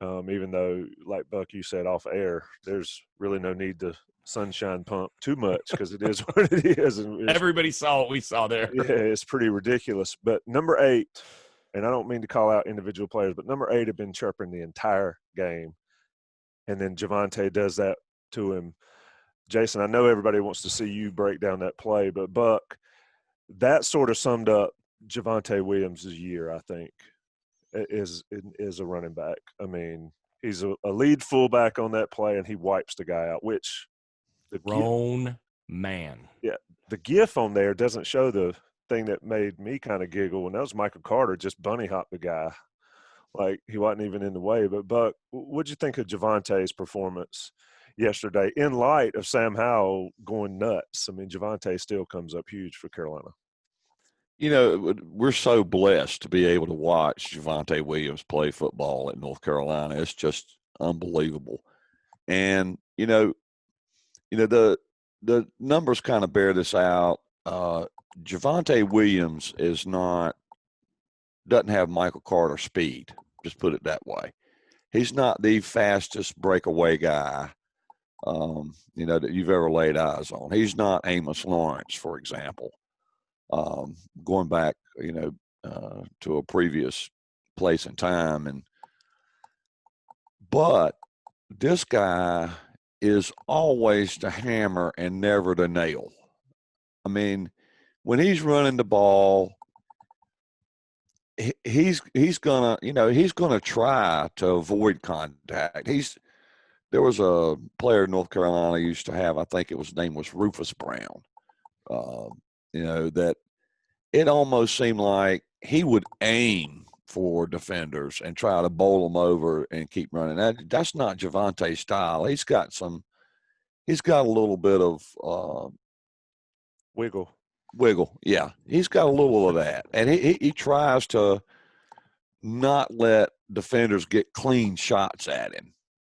[SPEAKER 1] even though, like Buck, you said off air, there's really no need to sunshine pump too much because it is what it is. And
[SPEAKER 3] everybody saw what we saw there.
[SPEAKER 1] Yeah, it's pretty ridiculous. But number 8, and I don't mean to call out individual players, but number 8 had been chirping the entire game. And then Javonte does that to him. Jason, I know everybody wants to see you break down that play, but Buck, that sort of summed up Javonte Williams' year, I think, is a running back. I mean, He's a lead fullback on that play, and he wipes the guy out, which
[SPEAKER 3] grown man.
[SPEAKER 1] Yeah, the GIF on there doesn't show the thing that made me kind of giggle, and that was Michael Carter just bunny hopped the guy. Like, he wasn't even in the way. But, Buck, what'd you think of Javonte's performance yesterday in light of Sam Howell going nuts? I mean, Javonte still comes up huge for Carolina.
[SPEAKER 2] You know, we're so blessed to be able to watch Javonte Williams play football at North Carolina. It's just unbelievable. And, the numbers kind of bear this out. Javonte Williams doesn't have Michael Carter speed. Just put it that way. He's not the fastest breakaway guy, that you've ever laid eyes on. He's not Amos Lawrence, for example. Going back, to a previous place and time. But this guy is always the hammer and never the nail. I mean, when he's running the ball, he's gonna try to avoid contact. There was a player in North Carolina used to have, I think his name was Rufus Brown. That it almost seemed like he would aim for defenders and try to bowl them over and keep running. That's not Javonte's style. He's got a little bit of wiggle. Yeah, he's got a little of that, and he tries to not let defenders get clean shots at him,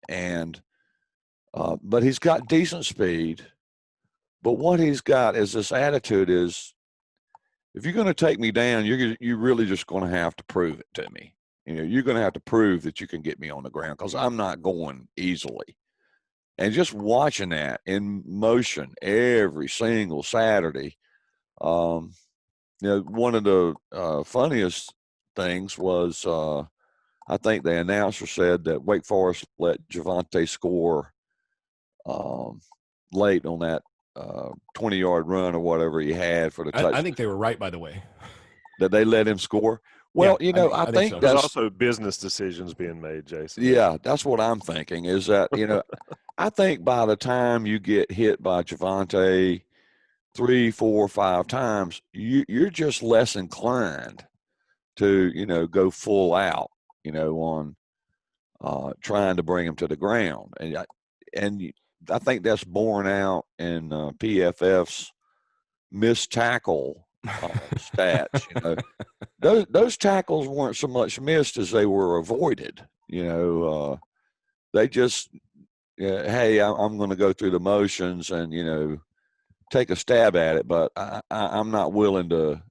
[SPEAKER 2] and but he's got decent speed. But what he's got is this attitude is, if you're going to take me down, you're really just going to have to prove it to me. You're going to have to prove that you can get me on the ground, because I'm not going easily. And just watching that in motion every single Saturday, one of the funniest things was, I think the announcer said that Wake Forest let Javonte score late on that 20-yard run or whatever he had for the touchdown.
[SPEAKER 3] I think they were right, by the way.
[SPEAKER 2] That they let him score? Well,
[SPEAKER 3] yeah,
[SPEAKER 2] I think
[SPEAKER 3] so.
[SPEAKER 1] There's also business decisions being made, Jason.
[SPEAKER 2] Yeah, that's what I'm thinking, is that, I think by the time you get hit by Javonte 3, 4, 5 times, you're just less inclined to, go full out, on trying to bring him to the ground. And I think that's borne out in PFF's missed tackle stats. Those tackles weren't so much missed as they were avoided. They just, hey, I'm going to go through the motions and take a stab at it, but I'm not willing to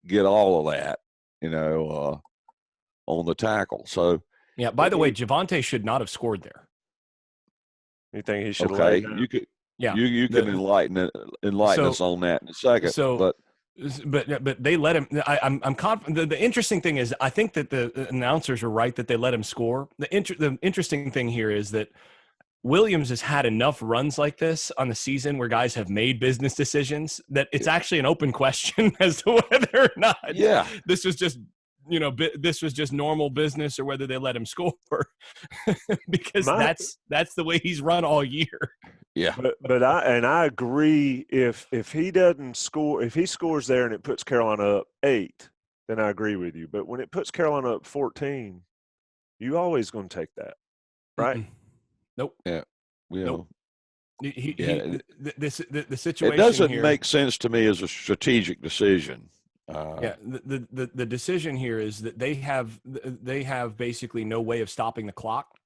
[SPEAKER 2] get all of that, on the tackle. So
[SPEAKER 3] yeah. By the way, Javonte should not have scored there.
[SPEAKER 1] You think he should?
[SPEAKER 2] Okay, you could.
[SPEAKER 3] Yeah,
[SPEAKER 2] you can enlighten us on that in a second.
[SPEAKER 3] But they let him. I'm confident. The interesting thing is, I think that the announcers are right that they let him score. The interesting thing here is that Williams has had enough runs like this on the season where guys have made business decisions that it's actually an open question as to whether or not this was just normal business or whether they let him score because that's the way he's run all year.
[SPEAKER 2] Yeah.
[SPEAKER 1] But I agree, if he doesn't score, if he scores there and it puts Carolina up 8, then I agree with you. But when it puts Carolina up 14, you always going to take that, right?
[SPEAKER 3] Mm-mm. Nope.
[SPEAKER 2] Yeah.
[SPEAKER 3] Nope. The situation
[SPEAKER 2] it doesn't
[SPEAKER 3] here,
[SPEAKER 2] make sense to me as a strategic decision.
[SPEAKER 3] The decision here is that they have basically no way of stopping the clock.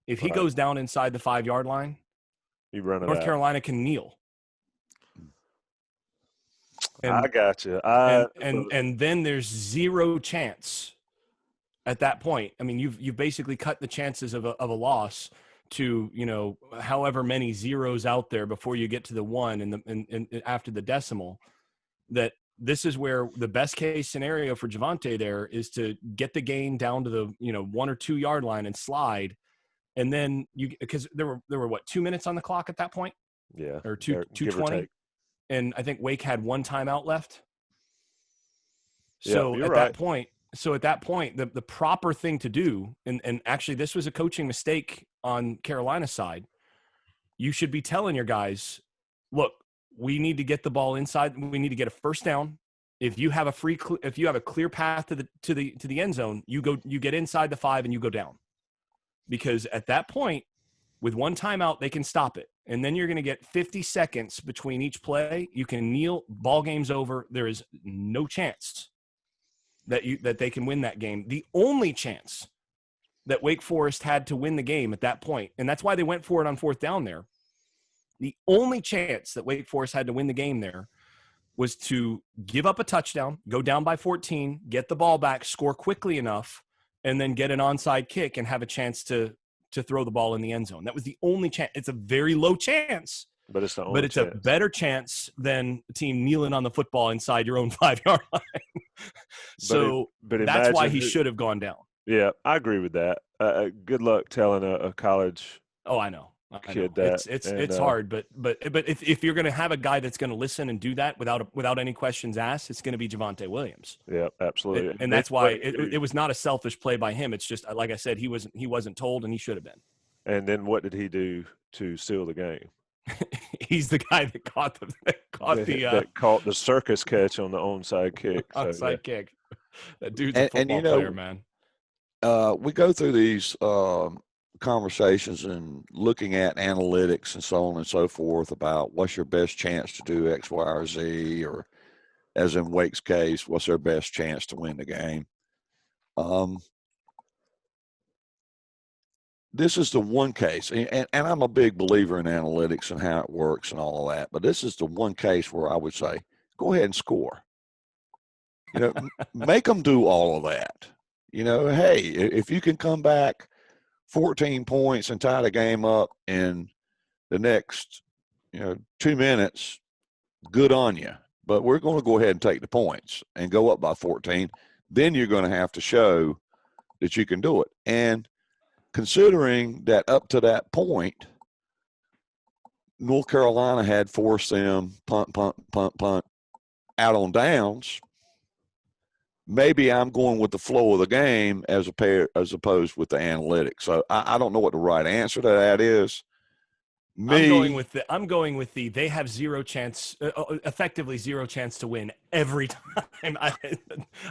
[SPEAKER 3] If he goes down inside the 5-yard line,
[SPEAKER 1] you run it
[SPEAKER 3] North
[SPEAKER 1] out.
[SPEAKER 3] Carolina can kneel. And,
[SPEAKER 1] I got you.
[SPEAKER 3] And then there's zero chance at that point. I mean, you've basically cut the chances of a loss to however many zeros out there before you get to the 1 and after the decimal. That this is where the best case scenario for Javonte there is to get the gain down to the 1 or 2 yard line and slide, and then because there were what, 2 minutes on the clock at that point, or 2:20, and I think Wake had 1 timeout left. So at that point, So at that point, the proper thing to do, and actually this was a coaching mistake on Carolina's side, you should be telling your guys, look, we need to get the ball inside. We need to get a first down. If you have a clear path to the end zone, you get inside the 5 and you go down. Because at that point, with one timeout, they can stop it. And then you're going to get 50 seconds between each play. You can kneel, ball game's over. There is no chance that they can win that game. The only chance that Wake Forest had to win the game at that point, and that's why they went for it on fourth down there. The only chance that Wake Forest had to win the game there was to give up a touchdown, go down by 14, get the ball back, score quickly enough, and then get an onside kick and have a chance to throw the ball in the end zone. That was the only chance. It's a very low chance,
[SPEAKER 1] but it's the only
[SPEAKER 3] chance.
[SPEAKER 1] A
[SPEAKER 3] better chance than a team kneeling on the football inside your own 5-yard line. So
[SPEAKER 1] but
[SPEAKER 3] that's why he should have gone down.
[SPEAKER 1] Yeah, I agree with that. Good luck telling a college
[SPEAKER 3] I know.
[SPEAKER 1] Kid that
[SPEAKER 3] it's hard, but if you're going to have a guy that's going to listen and do that without any questions asked, it's going to be Javonte Williams.
[SPEAKER 1] Yeah, absolutely.
[SPEAKER 3] And that's why it was not a selfish play by him. It's just, like I said, he wasn't told, and he should have been.
[SPEAKER 1] And then what did he do to seal the game?
[SPEAKER 3] He's the guy that caught
[SPEAKER 1] the circus catch on the onside kick.
[SPEAKER 3] Onside kick. That dude's a football player, man.
[SPEAKER 2] We go through these conversations and looking at analytics and so on and so forth about what's your best chance to do X, Y, or Z, or as in Wake's case, what's their best chance to win the game. This is the one case, and I'm a big believer in analytics and how it works and all of that, but this is the one case where I would say, go ahead and score. Make them do all of that. Hey, if you can come back 14 points and tie the game up in the next, 2 minutes, good on you. But we're going to go ahead and take the points and go up by 14. Then you're going to have to show that you can do it. And considering that up to that point, North Carolina had forced them punt out on downs, maybe I'm going with the flow of the game as opposed with the analytics. So I don't know what the right answer to that is.
[SPEAKER 3] I'm going with the they have zero chance, effectively zero chance to win every time.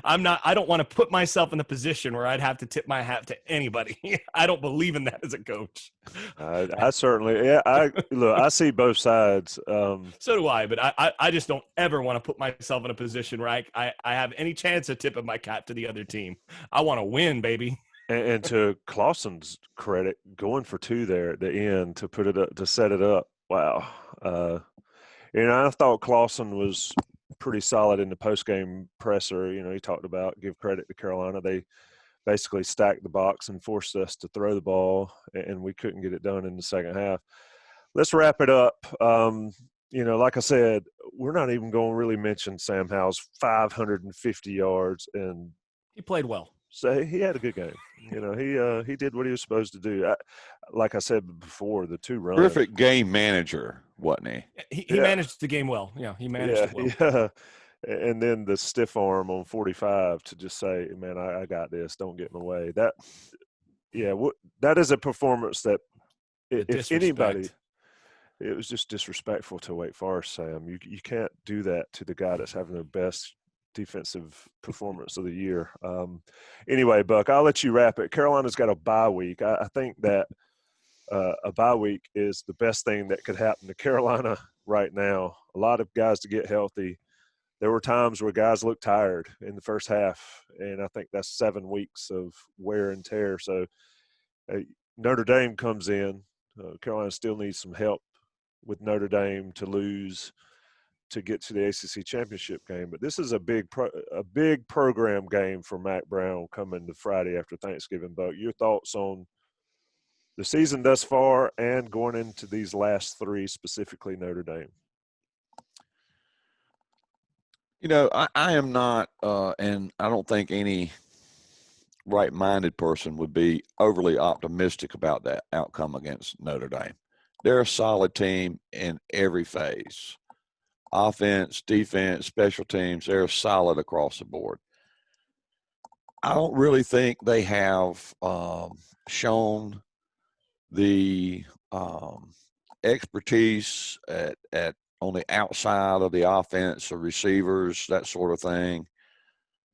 [SPEAKER 3] I don't want to put myself in the position where I'd have to tip my hat to anybody. I don't believe in that as a coach.
[SPEAKER 1] I certainly, I see both sides.
[SPEAKER 3] So do I, but I just don't ever want to put myself in a position where I have any chance of tipping my cap to the other team. I want to win, baby.
[SPEAKER 1] And to Clausen's credit, going for 2 there at the end to put it up, to set it up. Wow. I thought Clausen was pretty solid in the post-game presser. He talked about give credit to Carolina. They basically stacked the box and forced us to throw the ball, and we couldn't get it done in the second half. Let's wrap it up. Like I said, we're not even going to really mention Sam Howell's 550 yards, and
[SPEAKER 3] he played well.
[SPEAKER 1] So he had a good game. He did what he was supposed to do. Like I said before, the 2 runs.
[SPEAKER 2] Terrific game manager, wasn't he?
[SPEAKER 3] He managed the game well. Yeah, he managed it well.
[SPEAKER 1] Yeah. And then the stiff arm on 45 to just say, man, I got this. Don't get in the way. That is a performance that if anybody – it was just disrespectful to Wake Forest, Sam. You can't do that to the guy that's having the best defensive performance of the year. Anyway, Buck, I'll let you wrap it. Carolina's got a bye week. I think that a bye week is the best thing that could happen to Carolina right now. A lot of guys to get healthy. There were times where guys looked tired in the first half, and I think that's 7 weeks of wear and tear. So Notre Dame comes in. Carolina still needs some help with Notre Dame to lose to get to the ACC championship game. But this is a big program game for Mac Brown coming to Friday after Thanksgiving. Buck, your thoughts on the season thus far and going into these last 3, specifically Notre Dame?
[SPEAKER 2] I am not, and I don't think any right-minded person would be overly optimistic about that outcome against Notre Dame. They're a solid team in every phase. Offense, defense, special teams, they're solid across the board. I don't really think they have shown the expertise at on the outside of the offense, the receivers, that sort of thing,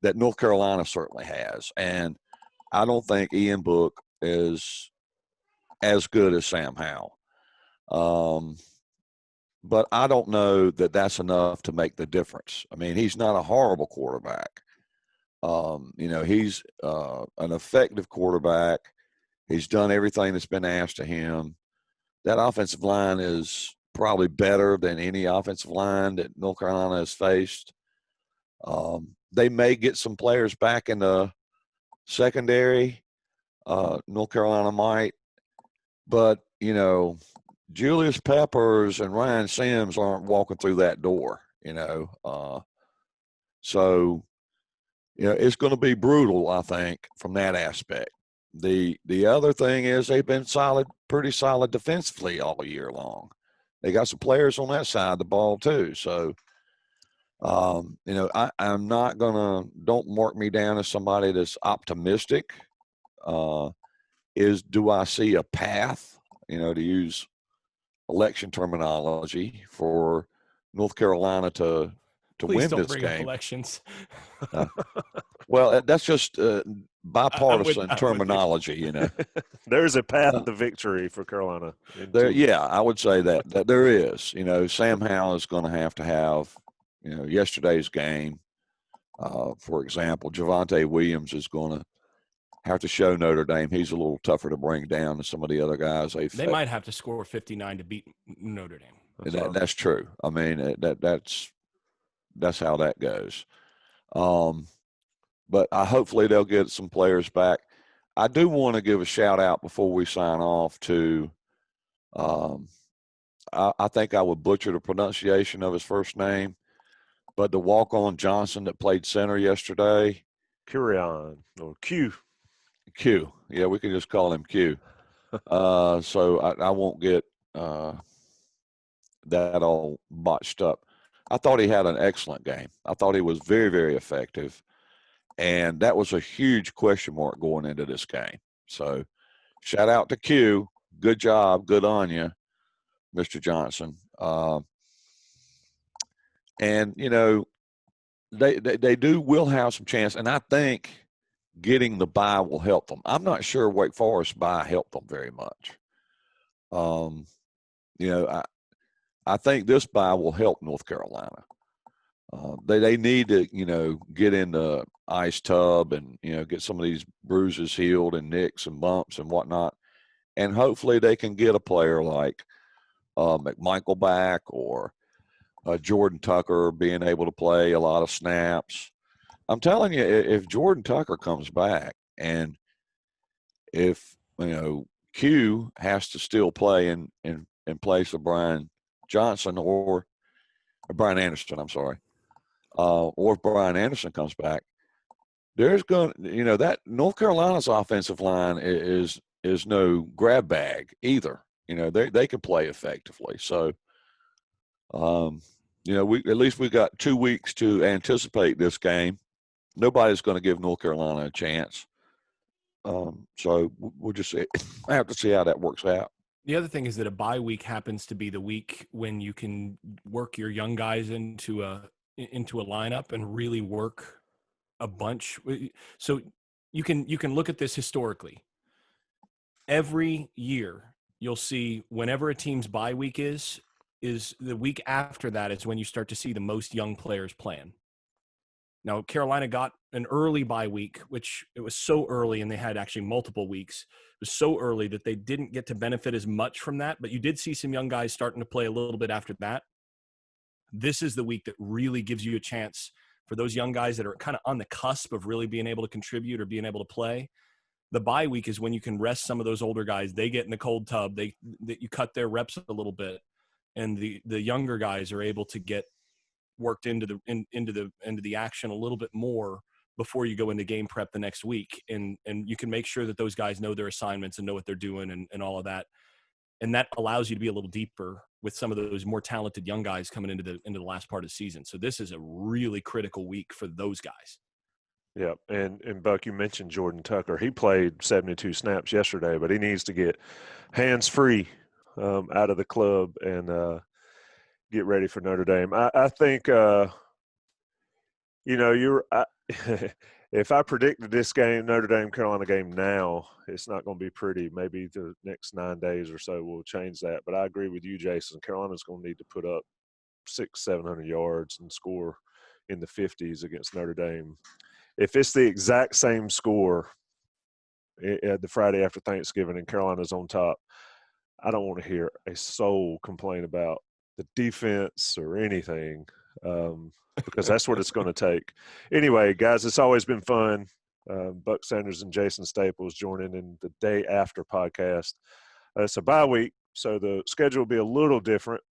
[SPEAKER 2] that North Carolina certainly has. And I don't think Ian Book is as good as Sam Howell. But I don't know that that's enough to make the difference. I mean, he's not a horrible quarterback. He's an effective quarterback. He's done everything that's been asked of him. That offensive line is probably better than any offensive line that North Carolina has faced. They may get some players back in the secondary. North Carolina might. But, Julius Peppers and Ryan Sims aren't walking through that door, So, it's going to be brutal, I think, from that aspect. The other thing is they've been pretty solid defensively all year long. They got some players on that side of the ball too. So, I'm not don't mark me down as somebody that's optimistic. Do I see a path, to use election terminology, for North Carolina to
[SPEAKER 3] Please
[SPEAKER 2] win
[SPEAKER 3] don't
[SPEAKER 2] this
[SPEAKER 3] bring
[SPEAKER 2] game?
[SPEAKER 3] up elections.
[SPEAKER 2] Well, that's just bipartisan
[SPEAKER 3] I'm with you.
[SPEAKER 2] terminology,
[SPEAKER 1] There's a path to victory for Carolina.
[SPEAKER 2] I would say that there is. Sam Howell is going to have, yesterday's game. For example, Javonte Williams is going to have to show Notre Dame he's a little tougher to bring down than some of the other guys
[SPEAKER 3] they might have to score 59 to beat Notre Dame.
[SPEAKER 2] That's true. I mean, that's how that goes. But hopefully they'll get some players back. I do want to give a shout out before we sign off to, I think I would butcher the pronunciation of his first name, but the walk-on Johnson that played center yesterday.
[SPEAKER 1] Curion or Q.
[SPEAKER 2] Q. Yeah, we can just call him Q. So I won't get that all botched up. I thought he had an excellent game. I thought he was very, very effective. And that was a huge question mark going into this game. So shout out to Q. Good job. Good on you, Mr. Johnson. And, they will have some chance. And I think getting the bye will help them. I'm not sure Wake Forest bye helped them very much. I think this bye will help North Carolina. They need to, get in the ice tub and, get some of these bruises healed and nicks and bumps and whatnot. And hopefully they can get a player like McMichael back, or Jordan Tucker being able to play a lot of snaps. I'm telling you, if Jordan Tucker comes back, and if, Q has to still play in place of Brian Johnson or Brian Anderson, I'm sorry. Or if Brian Anderson comes back, there's going to, that North Carolina's offensive line is no grab bag either. They can play effectively. So, at least we got 2 weeks to anticipate this game. Nobody's going to give North Carolina a chance. So we'll just see. I have to see how that works out.
[SPEAKER 3] The other thing is that a bye week happens to be the week when you can work your young guys into a lineup and really work a bunch. So you can look at this historically. Every year you'll see whenever a team's bye week is the week after that is when you start to see the most young players playing. Now, Carolina got an early bye week, which it was so early, and they had actually multiple weeks. It was so early that they didn't get to benefit as much from that, but you did see some young guys starting to play a little bit after that. This is the week that really gives you a chance for those young guys that are kind of on the cusp of really being able to contribute or being able to play. The bye week is when you can rest some of those older guys. They get in the cold tub. You cut their reps a little bit, and the younger guys are able to get worked into the action a little bit more before you go into game prep the next week. And you can make sure that those guys know their assignments and know what they're doing and all of that. And that allows you to be a little deeper with some of those more talented young guys coming into the last part of the season. So this is a really critical week for those guys.
[SPEAKER 1] Yeah, and Buck, you mentioned Jordan Tucker. He played 72 snaps yesterday, but he needs to get hands free out of the club and get ready for Notre Dame. I think if I predicted this game, Notre Dame Carolina game now, it's not going to be pretty. Maybe the next 9 days or so will change that. But I agree with you, Jason. Carolina's going to need to put up 600-700 yards and score in the 50s against Notre Dame. If it's the exact same score at the Friday after Thanksgiving and Carolina's on top, I don't want to hear a soul complain about the defense or anything, because that's what it's going to take. Anyway, guys, it's always been fun. Buck Sanders and Jason Staples joining in the day after podcast. It's a bye week, so the schedule will be a little different.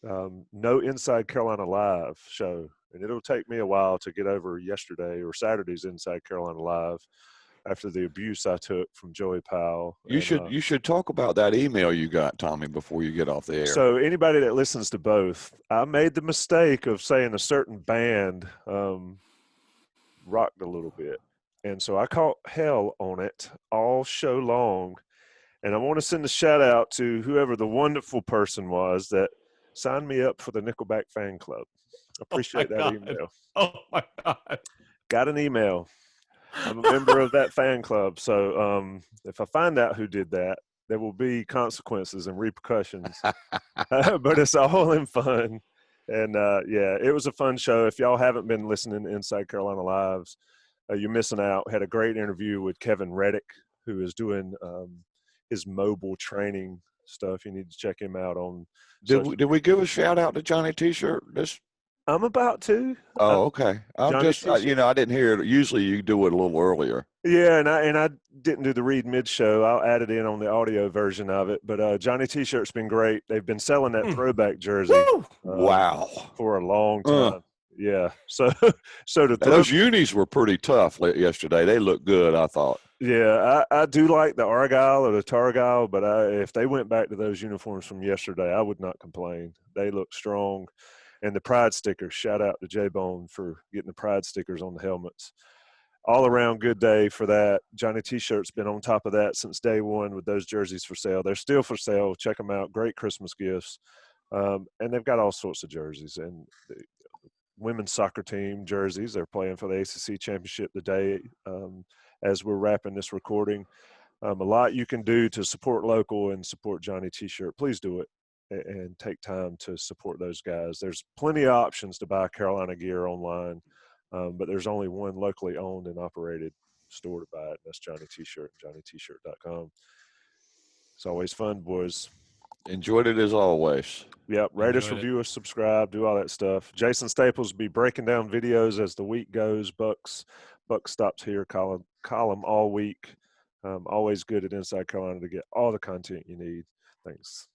[SPEAKER 1] No Inside Carolina Live show, and it'll take me a while to get over yesterday or Saturday's Inside Carolina Live after the abuse I took from Joey Powell.
[SPEAKER 2] You should talk about that email you got, Tommy, before you get off the air.
[SPEAKER 1] So anybody that listens to both, I made the mistake of saying a certain band rocked a little bit, and so I caught hell on it all show long. And I want to send a shout out to whoever the wonderful person was that signed me up for the Nickelback fan club. Appreciate that email.
[SPEAKER 3] Oh my God.
[SPEAKER 1] Got an email. I'm a member of that fan club. So if I find out who did that, there will be consequences and repercussions. But it's all in fun. And, yeah, it was a fun show. If y'all haven't been listening to Inside Carolina Lives, you're missing out. Had a great interview with Kevin Reddick, who is doing his mobile training stuff. You need to check him out on.
[SPEAKER 2] Did we give a shout out to Johnny T-shirt?
[SPEAKER 1] I'm about to.
[SPEAKER 2] Oh, okay. I didn't hear it. Usually you do it a little earlier.
[SPEAKER 1] Yeah, and I didn't do the read mid-show. I'll add it in on the audio version of it. But Johnny T-shirt's been great. They've been selling that throwback jersey.
[SPEAKER 2] Wow.
[SPEAKER 1] For a long time. Yeah. So
[SPEAKER 2] those unis were pretty tough yesterday. They looked good, I thought.
[SPEAKER 1] Yeah, I do like the Argyle or the Targyle, but if they went back to those uniforms from yesterday, I would not complain. They look strong. And the pride stickers, shout out to J-Bone for getting the pride stickers on the helmets. All around good day for that. Johnny T-shirt's been on top of that since day one with those jerseys for sale. They're still for sale. Check them out. Great Christmas gifts. And they've got all sorts of jerseys. And the women's soccer team jerseys, they're playing for the ACC championship today as we're wrapping this recording. A lot you can do to support local and support Johnny T-shirt. Please do it and take time to support those guys. There's plenty of options to buy Carolina gear online, but there's only one locally owned and operated store to buy it. That's Johnny T-shirt, johnnytshirt.com. It's always fun, boys.
[SPEAKER 2] Enjoyed it as always.
[SPEAKER 1] Yep. Rate us, review us, subscribe, do all that stuff. Jason Staples will be breaking down videos as the week goes. Buck stops here, column all week. Always good at Inside Carolina to get all the content you need. Thanks.